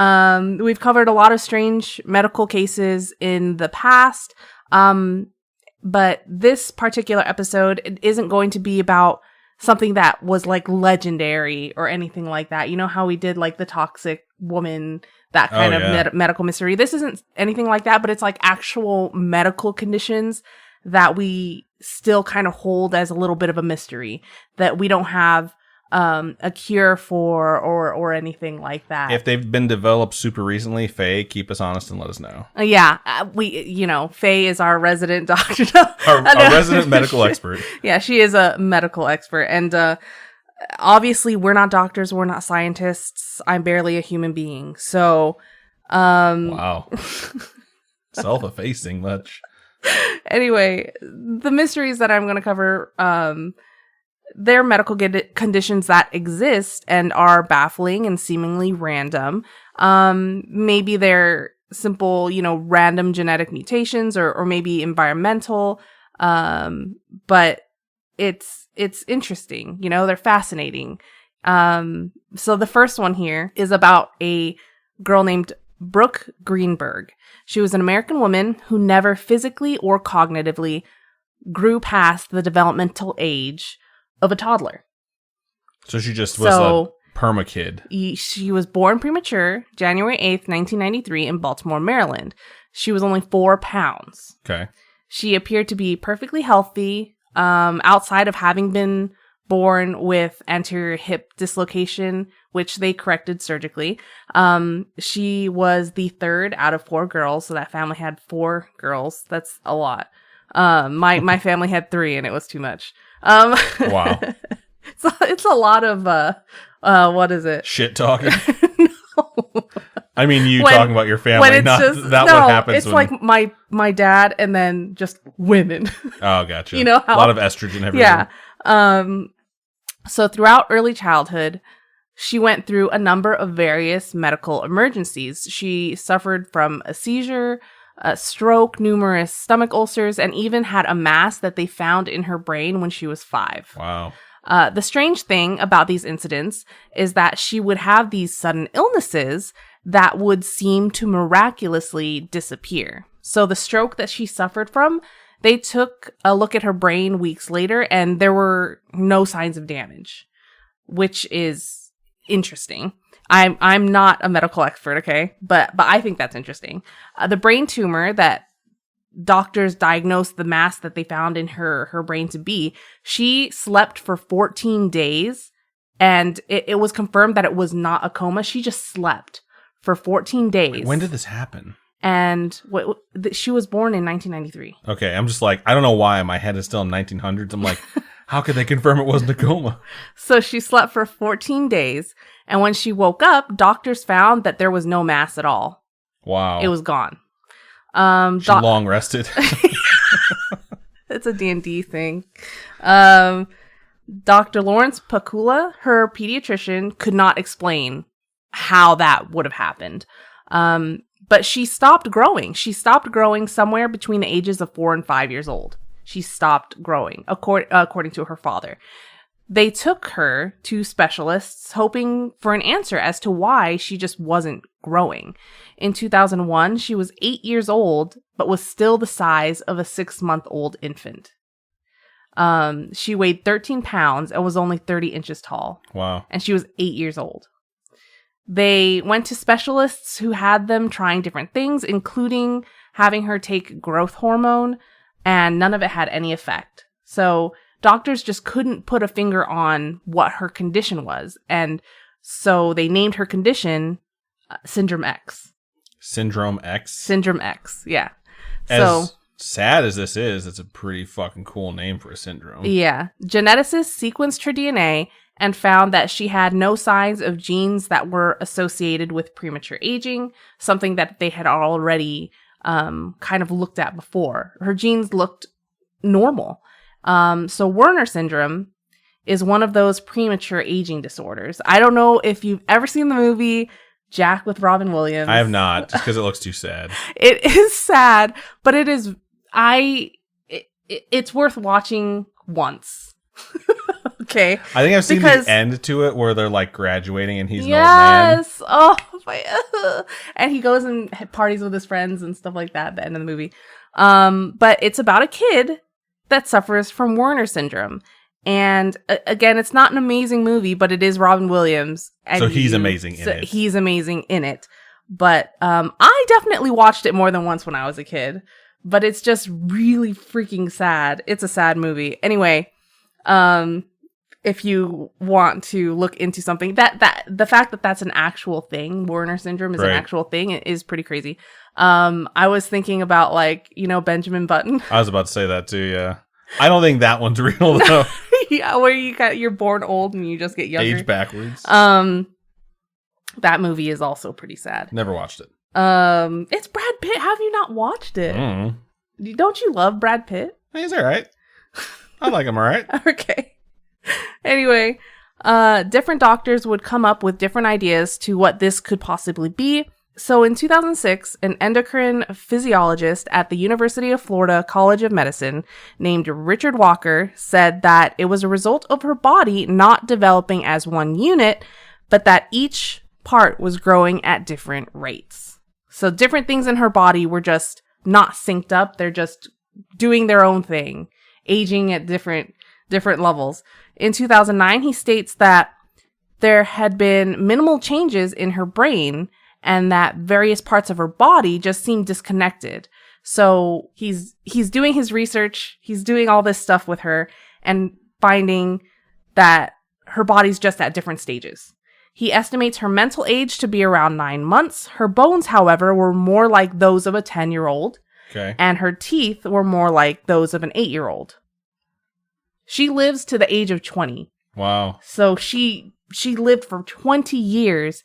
We've covered a lot of strange medical cases in the past. But this particular episode isn't going to be about something that was like legendary or anything like that. You know how we did like the toxic woman, that kind of medical mystery. This isn't anything like that, but it's like actual medical conditions that we still kind of hold as a little bit of a mystery that we don't have a cure for or anything like that. If they've been developed super recently, Faye, keep us honest and let us know. Faye is our resident doctor. our resident medical expert. Yeah, she is a medical expert. And obviously, we're not doctors. We're not scientists. I'm barely a human being. So, wow. Self-effacing much. Anyway, the mysteries that I'm going to cover, they're medical conditions that exist and are baffling and seemingly random. Maybe they're simple, random genetic mutations or maybe environmental. But it's interesting, they're fascinating. So the first one here is about a girl named Brooke Greenberg. She was an American woman who never physically or cognitively grew past the developmental age of a toddler. So she just was a perma kid. She was born premature, January 8th, 1993 in Baltimore, Maryland. She was only 4 pounds. Okay. She appeared to be perfectly healthy, outside of having been born with anterior hip dislocation, which they corrected surgically. She was the third out of 4 girls, so that family had 4 girls. That's a lot. My family had 3, and it was too much. Wow. So it's a lot of what is it? Shit talking. No. I mean, talking about your family, not what happens. It's like my dad, and then just women. Oh, gotcha. A lot of estrogen everywhere. Yeah. So throughout early childhood, she went through a number of various medical emergencies. She suffered from a seizure, a stroke, numerous stomach ulcers, and even had a mass that they found in her brain when she was 5. Wow. The strange thing about these incidents is that she would have these sudden illnesses that would seem to miraculously disappear. So the stroke that she suffered from, they took a look at her brain weeks later, and there were no signs of damage. which is interesting. I'm not a medical expert, okay? But I think that's interesting. The brain tumor that doctors diagnosed the mass that they found in her brain to be, she slept for 14 days, and it was confirmed that it was not a coma. She just slept for 14 days. When did this happen? And she was born in 1993. Okay, I'm just like, I don't know why my head is still in 1900s. I'm like, how could they confirm it wasn't a coma? So she slept for 14 days, and when she woke up, doctors found that there was no mass at all. Wow. It was gone. She long rested. It's a D&D thing. Dr. Lawrence Pakula, her pediatrician, could not explain how that would have happened. But she stopped growing. She stopped growing somewhere between the ages of 4 and 5 years old. She stopped growing, according to her father. They took her to specialists, hoping for an answer as to why she just wasn't growing. In 2001, she was 8 years old, but was still the size of a 6-month-old infant. She weighed 13 pounds and was only 30 inches tall. Wow. And she was 8 years old. They went to specialists who had them trying different things, including having her take growth hormone, and none of it had any effect. So doctors just couldn't put a finger on what her condition was. And so they named her condition Syndrome X. Syndrome X? Syndrome X, yeah. As sad as this is, it's a pretty fucking cool name for a syndrome. Yeah. Geneticists sequenced her DNA and found that she had no signs of genes that were associated with premature aging, something that they had already kind of looked at before. Her genes looked normal. So Werner syndrome is one of those premature aging disorders. I don't know if you've ever seen the movie Jack with Robin Williams. I have not, just because it looks too sad. It is sad, but it is, it's worth watching once. Okay. I think I've seen the end to it where they're like graduating and he's an old man. Yes. Oh, and he goes and parties with his friends and stuff like that at the end of the movie. But it's about a kid that suffers from Werner syndrome. And again, it's not an amazing movie, but it is Robin Williams. And so he's amazing in it. He's amazing in it. But I definitely watched it more than once when I was a kid. But it's just really freaking sad. It's a sad movie. Anyway, if you want to look into something, that the fact that that's an actual thing, Werner syndrome is an actual thing, it is pretty crazy. I was thinking about Benjamin Button. I was about to say that too. Yeah, I don't think that one's real though. Yeah, where you're born old and you just get younger, age backwards. That movie is also pretty sad. Never watched it. It's Brad Pitt. How have you not watched it? Don't you love Brad Pitt? He's all right. I like him all right. Okay. Anyway, different doctors would come up with different ideas to what this could possibly be. So in 2006, an endocrine physiologist at the University of Florida College of Medicine named Richard Walker said that it was a result of her body not developing as one unit, but that each part was growing at different rates. So different things in her body were just not synced up. They're just doing their own thing, aging at different levels. In 2009, he states that there had been minimal changes in her brain and that various parts of her body just seemed disconnected. So he's doing his research, he's doing all this stuff with her and finding that her body's just at different stages. He estimates her mental age to be around 9 months. Her bones, however, were more like those of a 10-year-old. Okay. And her teeth were more like those of an 8-year-old. She lives to the age of 20. Wow. So she lived for 20 years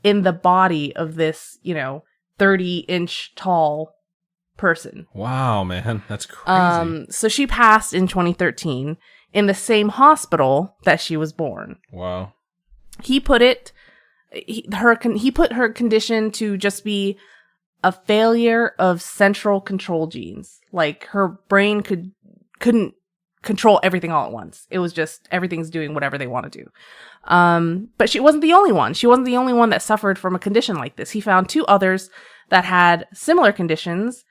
in the body of this, 30-inch tall person. Wow, man. That's crazy. So she passed in 2013 in the same hospital that she was born. Wow. He put her condition to just be a failure of central control genes. Like her brain couldn't control everything all at once. It was just everything's doing whatever they want to do. But she wasn't the only one. She wasn't the only one that suffered from a condition like this. He found 2 others that had similar conditions.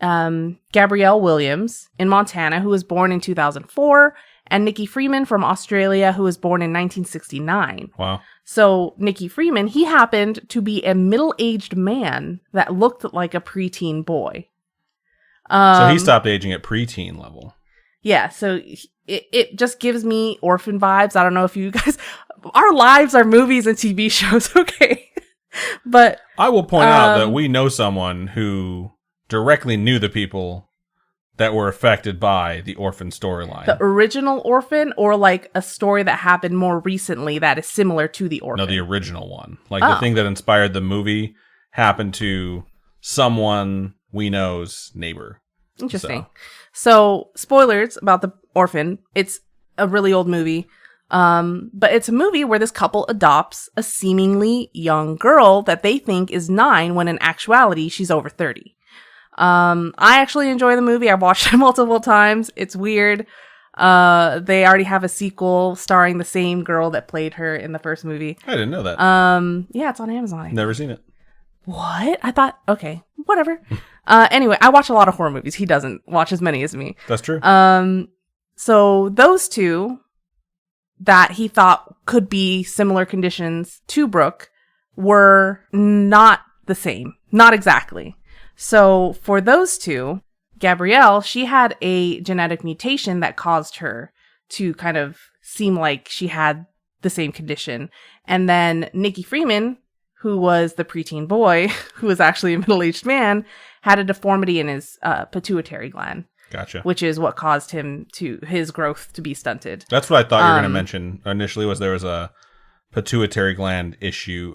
Gabrielle Williams in Montana, who was born in 2004, and Nicky Freeman from Australia, who was born in 1969. Wow. So Nicky Freeman, he happened to be a middle-aged man that looked like a preteen boy. So he stopped aging at preteen level. Yeah, so it just gives me orphan vibes. I don't know if you guys... Our lives are movies and TV shows, okay? But I will point out that we know someone who directly knew the people that were affected by the Orphan storyline. The original Orphan, or like a story that happened more recently that is similar to the Orphan? No, the original one. Like the thing that inspired the movie happened to someone we know's neighbor. Interesting. So spoilers about the Orphan. It's a really old movie. But it's a movie where this couple adopts a seemingly young girl that they think is 9 when in actuality she's over 30. I actually enjoy the movie. I've watched it multiple times. It's weird. They already have a sequel starring the same girl that played her in the first movie. I didn't know that. Yeah, it's on Amazon. Never seen it. What? I thought, okay, whatever. Anyway, I watch a lot of horror movies. He doesn't watch as many as me. That's true. So those two that he thought could be similar conditions to Brooke were not the same. Not exactly. So for those two, Gabrielle, she had a genetic mutation that caused her to kind of seem like she had the same condition. And then Nicky Freeman, who was the preteen boy, who was actually a middle-aged man, had a deformity in his pituitary gland. Gotcha. Which is what caused his growth to be stunted. That's what I thought you were going to mention initially, was there was a pituitary gland issue.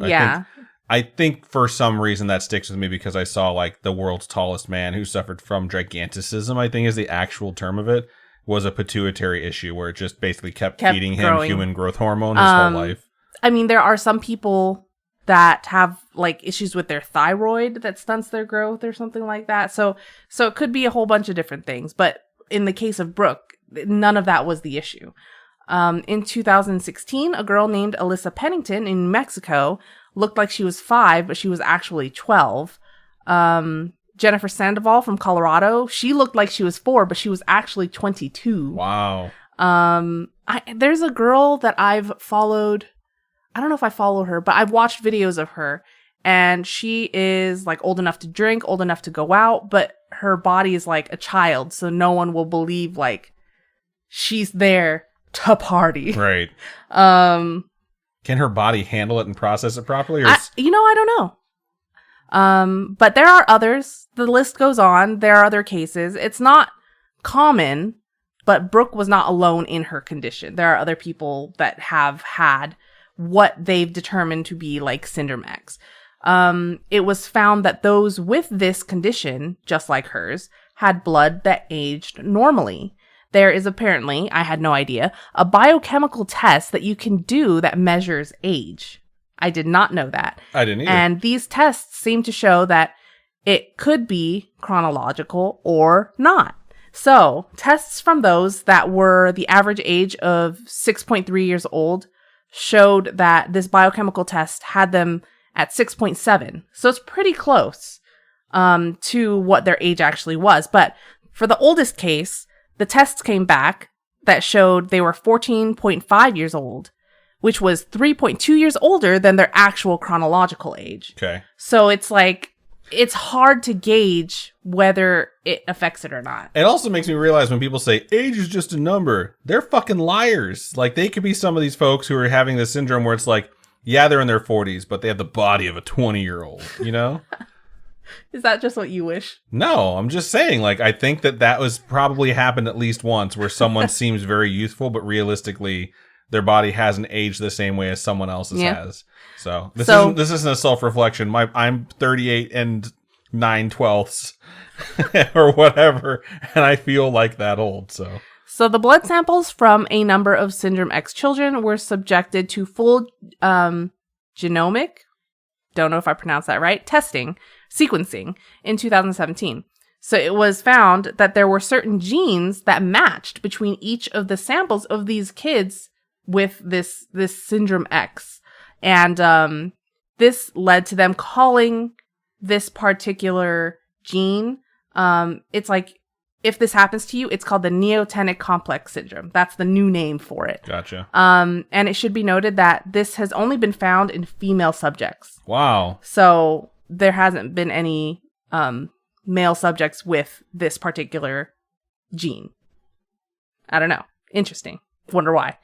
I think for some reason that sticks with me because I saw like the world's tallest man who suffered from giganticism, I think is the actual term of it, was a pituitary issue where it just basically kept feeding him human growth hormone his whole life. I mean, there are some people that have like issues with their thyroid that stunts their growth or something like that. So it could be a whole bunch of different things. But in the case of Brooke, none of that was the issue. In 2016, a girl named Alyssa Pennington in New Mexico looked like she was 5, but she was actually 12. Jennifer Sandoval from Colorado, she looked like she was 4, but she was actually 22. Wow. There's a girl that I've followed. I don't know if I follow her, but I've watched videos of her, and she is like old enough to drink, old enough to go out, but her body is like a child, so no one will believe like she's there to party. Right. Can her body handle it and process it properly? I don't know. But there are others. The list goes on. There are other cases. It's not common, but Brooke was not alone in her condition. There are other people that have had what they've determined to be like Syndrome X. It was found that those with this condition, just like hers, had blood that aged normally. There is apparently, I had no idea, a biochemical test that you can do that measures age. I did not know that. I didn't either. And these tests seem to show that it could be chronological or not. So, tests from those that were the average age of 6.3 years old showed that this biochemical test had them at 6.7. So it's pretty close to what their age actually was. But for the oldest case, the tests came back that showed they were 14.5 years old, which was 3.2 years older than their actual chronological age. Okay. So it's like, it's hard to gauge whether it affects it or not. It also makes me realize when people say age is just a number, they're fucking liars. Like, they could be some of these folks who are having this syndrome where it's like, yeah, they're in their 40s, but they have the body of a 20-year-old, you know? Is that just what you wish? No, I'm just saying, like, I think that was probably happened at least once where someone seems very youthful, but realistically, their body hasn't aged the same way as someone else's has. So this isn't a self-reflection. I'm 38 and 9/12 or whatever, and I feel like that old. So the blood samples from a number of Syndrome X children were subjected to full genomic, don't know if I pronounced that right, sequencing in 2017. So it was found that there were certain genes that matched between each of the samples of these kids with this Syndrome X. And this led to them calling this particular gene, it's like if this happens to you, it's called the neotenic complex syndrome. That's the new name for it. Gotcha. And it should be noted that this has only been found in female subjects. Wow. So there hasn't been any male subjects with this particular gene. I don't know. Interesting. Wonder why.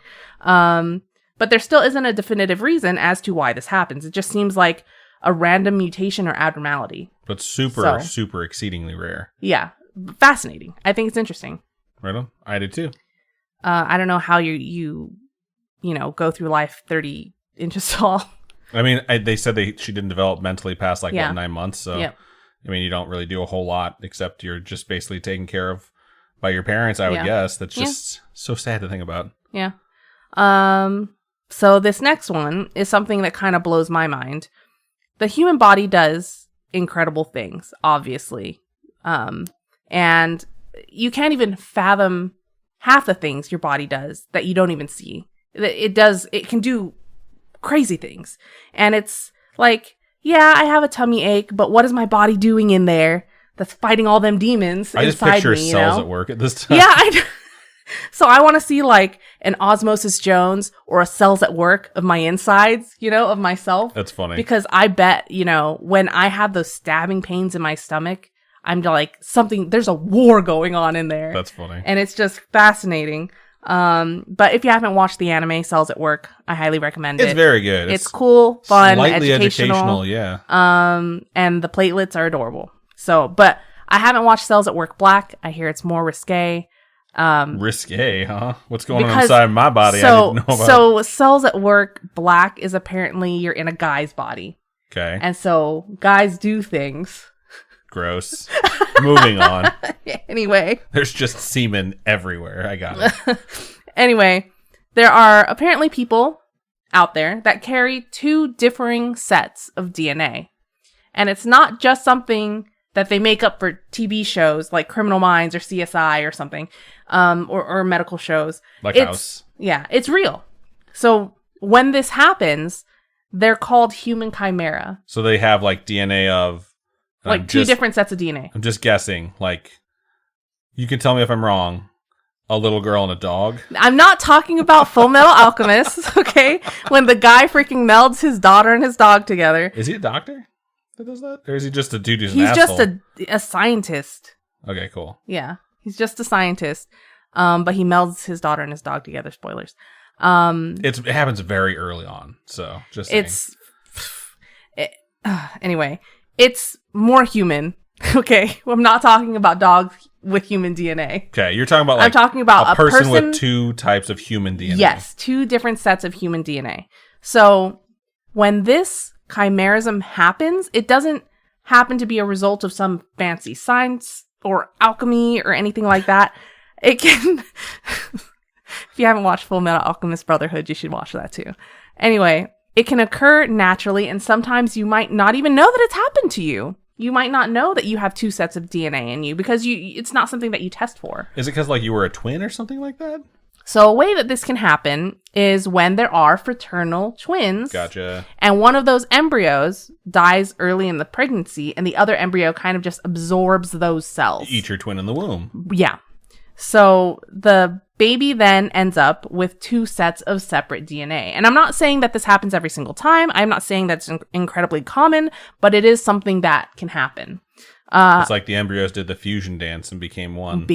But there still isn't a definitive reason as to why this happens. It just seems like a random mutation or abnormality. But super exceedingly rare. Yeah. Fascinating. I think it's interesting. Right on. I do too. I don't know how you go through life 30 inches tall. I mean, they said she didn't develop mentally past 9 months. So, yeah. I mean, you don't really do a whole lot except you're just basically taken care of by your parents, I would guess. That's just so sad to think about. Yeah. So this next one is something that kind of blows my mind. The human body does incredible things, obviously. And you can't even fathom half the things your body does that you don't even see. It can do crazy things. And it's like, yeah, I have a tummy ache, but what is my body doing in there that's fighting all them demons inside me? I just picture cells at work at this time. Yeah, so I want to see like an Osmosis Jones or a Cells at Work of my insides, of myself. That's funny. Because I bet, when I have those stabbing pains in my stomach, I'm like, there's a war going on in there. That's funny. And it's just fascinating. But if you haven't watched the anime Cells at Work, I highly recommend it. It's very good. It's cool, fun, slightly educational. Yeah. And the platelets are adorable. So, but I haven't watched Cells at Work Black. I hear it's more risque. Risque, huh? What's going on inside my body? I didn't know about. So Cells at Work Black is apparently you're in a guy's body. Okay. And so guys do things. Gross. Moving on. Anyway. There's just semen everywhere. I got it. Anyway, there are apparently people out there that carry two differing sets of DNA. And it's not just something that they make up for TV shows like Criminal Minds or CSI or something, or medical shows. Like House. Yeah, it's real. So when this happens, they're called human chimera. So they have like DNA of... Like two different sets of DNA. I'm just guessing. Like, you can tell me if I'm wrong. A little girl and a dog. I'm not talking about Full Metal Alchemist, okay? When the guy freaking melds his daughter and his dog together. Is he a doctor that does that? Or is he just a dude who's an asshole? He's just a scientist. Okay, cool. Yeah. He's just a scientist. But he melds his daughter and his dog together. Spoilers. It happens very early on. So, just saying. Anyway. It's more human, okay? I'm not talking about dogs with human DNA. Okay, you're talking about like I'm talking about a person with two types of human DNA. Yes, two different sets of human DNA. So when this chimerism happens, it doesn't happen to be a result of some fancy science or alchemy or anything like that. It can... If you haven't watched Full Metal Alchemist Brotherhood, you should watch that too. Anyway... It can occur naturally, and sometimes you might not even know that it's happened to you. You might not know that you have two sets of DNA in you because it's not something that you test for. Is it because like you were a twin or something like that? So a way that this can happen is when there are fraternal twins. Gotcha. And one of those embryos dies early in the pregnancy, and the other embryo kind of just absorbs those cells. You eat your twin in the womb. Yeah. So the baby then ends up with two sets of separate DNA. And I'm not saying that this happens every single time. I'm not saying that's incredibly common, but it is something that can happen. It's like the embryos did the fusion dance and became one.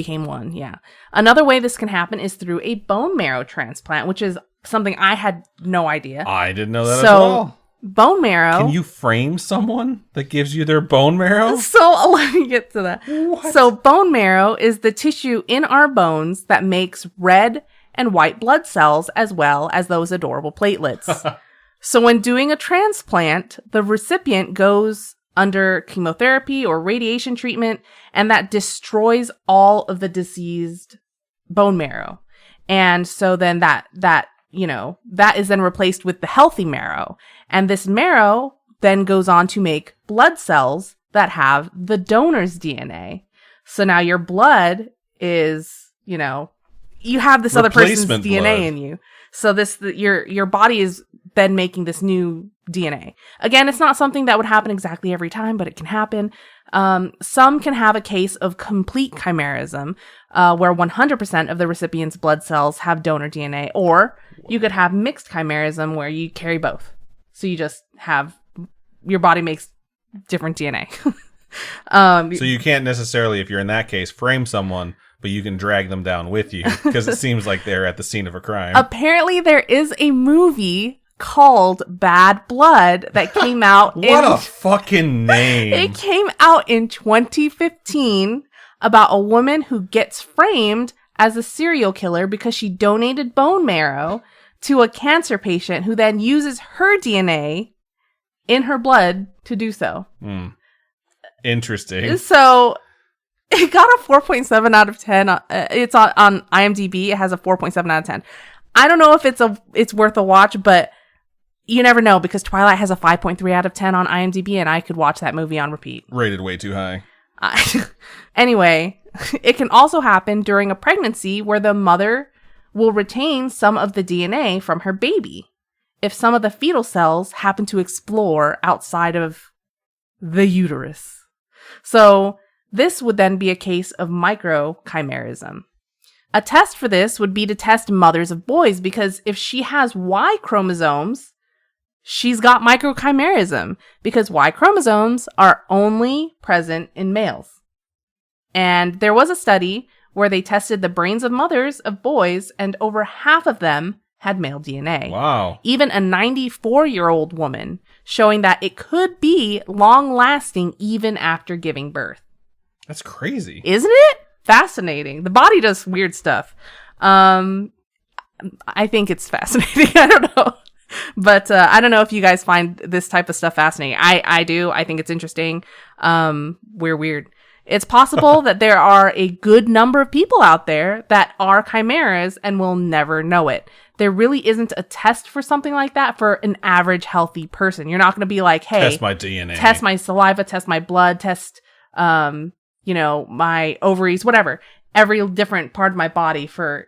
Yeah. Another way this can happen is through a bone marrow transplant, which is something I had no idea. I didn't know that as well. Bone marrow. Can you frame someone that gives you their bone marrow? So let me get to that. What? So bone marrow is the tissue in our bones that makes red and white blood cells as well as those adorable platelets. So when doing a transplant, the recipient goes under chemotherapy or radiation treatment, and that destroys all of the diseased bone marrow. And so then that is then replaced with the healthy marrow. And this marrow then goes on to make blood cells that have the donor's DNA. So now your blood is, you have this other person's DNA in you. So your body is then making this new DNA. Again, it's not something that would happen exactly every time, but it can happen. Some can have a case of complete chimerism, where 100% of the recipient's blood cells have donor DNA, or you could have mixed chimerism where you carry both. So you just have, your body makes different DNA. So you can't necessarily, if you're in that case, frame someone, but you can drag them down with you because it seems like they're at the scene of a crime. Apparently, there is a movie called Bad Blood that came out. What a fucking name! It came out in 2015 about a woman who gets framed as a serial killer because she donated bone marrow to a cancer patient who then uses her DNA in her blood to do so. Interesting. So it got a 4.7 out of 10. It's on IMDb. It has a 4.7 out of 10. I don't know if it's worth a watch, but you never know because Twilight has a 5.3 out of 10 on IMDb, and I could watch that movie on repeat. Rated way too high. Anyway, it can also happen during a pregnancy where the mother will retain some of the DNA from her baby if some of the fetal cells happen to explore outside of the uterus. So this would then be a case of microchimerism. A test for this would be to test mothers of boys, because if she has Y chromosomes, she's got microchimerism, because Y chromosomes are only present in males. And there was a study where they tested the brains of mothers of boys, and over half of them had male DNA. Wow. Even a 94-year-old woman, showing that it could be long-lasting even after giving birth. That's crazy. Isn't it? Fascinating. The body does weird stuff. I think it's fascinating. I don't know. But I don't know if you guys find this type of stuff fascinating. I do. I think it's interesting. We're weird. It's possible that there are a good number of people out there that are chimeras and will never know it. There really isn't a test for something like that for an average healthy person. You're not going to be like, hey, test my DNA, test my saliva, test my blood, test, my ovaries, whatever. Every different part of my body for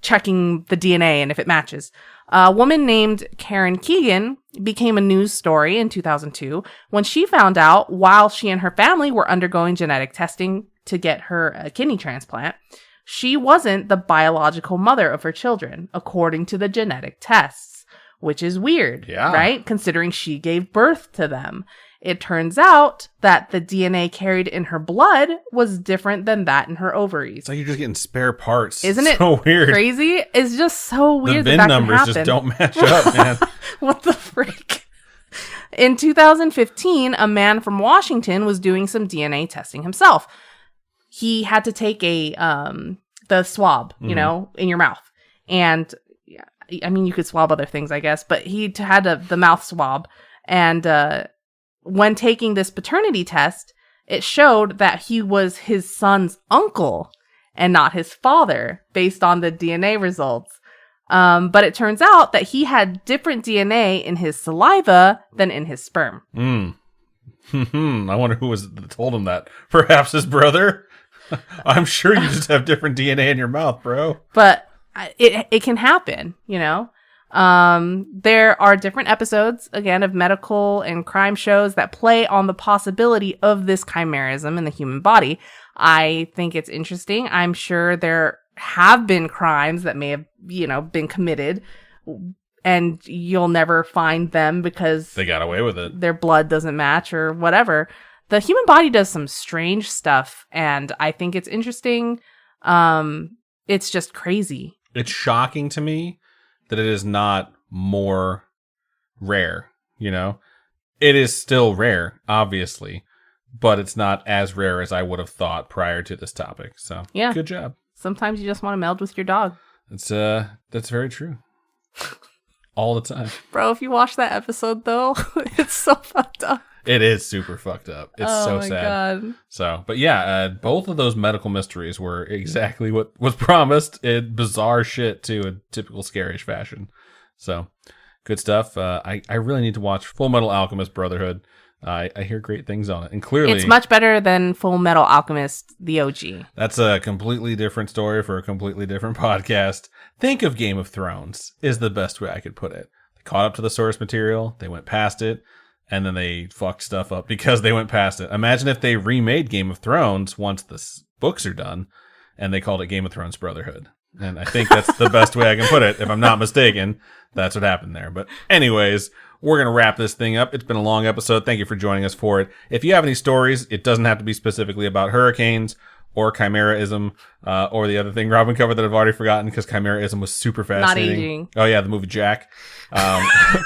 checking the DNA and if it matches. A woman named Karen Keegan became a news story in 2002 when she found out, while she and her family were undergoing genetic testing to get her a kidney transplant, she wasn't the biological mother of her children, according to the genetic tests, which is weird, right? Considering she gave birth to them. It turns out that the DNA carried in her blood was different than that in her ovaries. It's like you're just getting spare parts. Isn't it so weird? Crazy? It's just so weird. The VIN numbers just don't match up, man. What the freak? In 2015, a man from Washington was doing some DNA testing himself. He had to take the swab, in your mouth. And I mean, you could swab other things, I guess, but he had the mouth swab. And when taking this paternity test, it showed that he was his son's uncle and not his father, based on the DNA results. But it turns out that he had different DNA in his saliva than in his sperm. I wonder who told him that. Perhaps his brother? I'm sure you just have different DNA in your mouth, bro. But it can happen, There are different episodes, again, of medical and crime shows that play on the possibility of this chimerism in the human body. I think it's interesting. I'm sure there have been crimes that may have, been committed, and you'll never find them because they got away with it. Their blood doesn't match or whatever. The human body does some strange stuff, and I think it's interesting. It's just crazy. It's shocking to me that it is not more rare, It is still rare, obviously, but it's not as rare as I would have thought prior to this topic. So, yeah. Good job. Sometimes you just want to meld with your dog. That's very true. All the time. Bro, if you watch that episode, though, it's so fucked up. It is super fucked up. It's so sad. God. So, but yeah, both of those medical mysteries were exactly what was promised. Bizarre shit, too, in typical Scaryish fashion. So, good stuff. I really need to watch Full Metal Alchemist Brotherhood. I hear great things on it. And clearly, it's much better than Full Metal Alchemist, the OG. That's a completely different story for a completely different podcast. Think of Game of Thrones is the best way I could put it. caught up to the source material. They went past it. And then they fucked stuff up because they went past it. Imagine if they remade Game of Thrones once the books are done and they called it Game of Thrones Brotherhood. And I think that's the best way I can put it. If I'm not mistaken, that's what happened there. But anyways, we're going to wrap this thing up. It's been a long episode. Thank you for joining us for it. If you have any stories, it doesn't have to be specifically about hurricanes or Chimeraism, or the other thing Robin covered that I've already forgotten because Chimeraism was super fascinating. Not aging. Oh yeah, the movie Jack.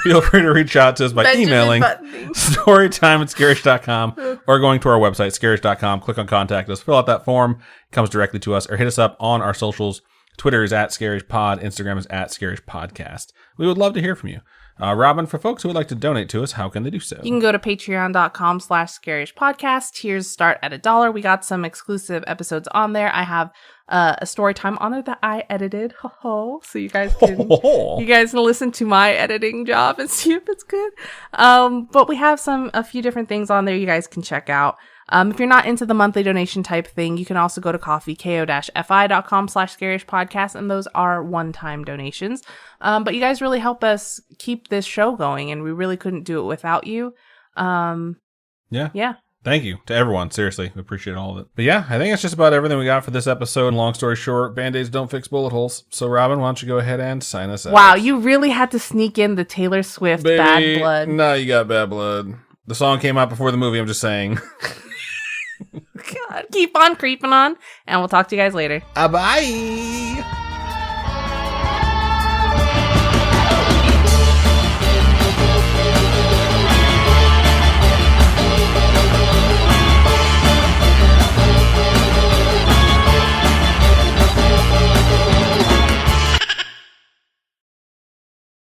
Feel free to reach out to us by Benjamin emailing Buttoning. storytime@scarish.com or going to our website, scarish.com. Click on contact us, fill out that form. It comes directly to us, or hit us up on our socials. Twitter is @ScarishPod. Instagram is @ScarishPodcast. We would love to hear from you. Robin, for folks who would like to donate to us, how can they do so? You can go to patreon.com/scarishpodcast. Tiers start at $1. We got some exclusive episodes on there. I have a story time on there that I edited. So you guys can listen to my editing job and see if it's good. But we have a few different things on there you guys can check out. If you're not into the monthly donation type thing, you can also go to ko-fi.com/scarishpodcast, and those are one-time donations. But you guys really help us keep this show going, and we really couldn't do it without you. Yeah. Thank you to everyone. Seriously, we appreciate all of it. But yeah, I think that's just about everything we got for this episode. Long story short, Band-Aids don't fix bullet holes. So Robin, why don't you go ahead and sign us out? Wow, you really had to sneak in the Taylor Swift Bad Blood. No, you got Bad Blood. The song came out before the movie, I'm just saying. God, keep on creeping on, and we'll talk to you guys later. Bye.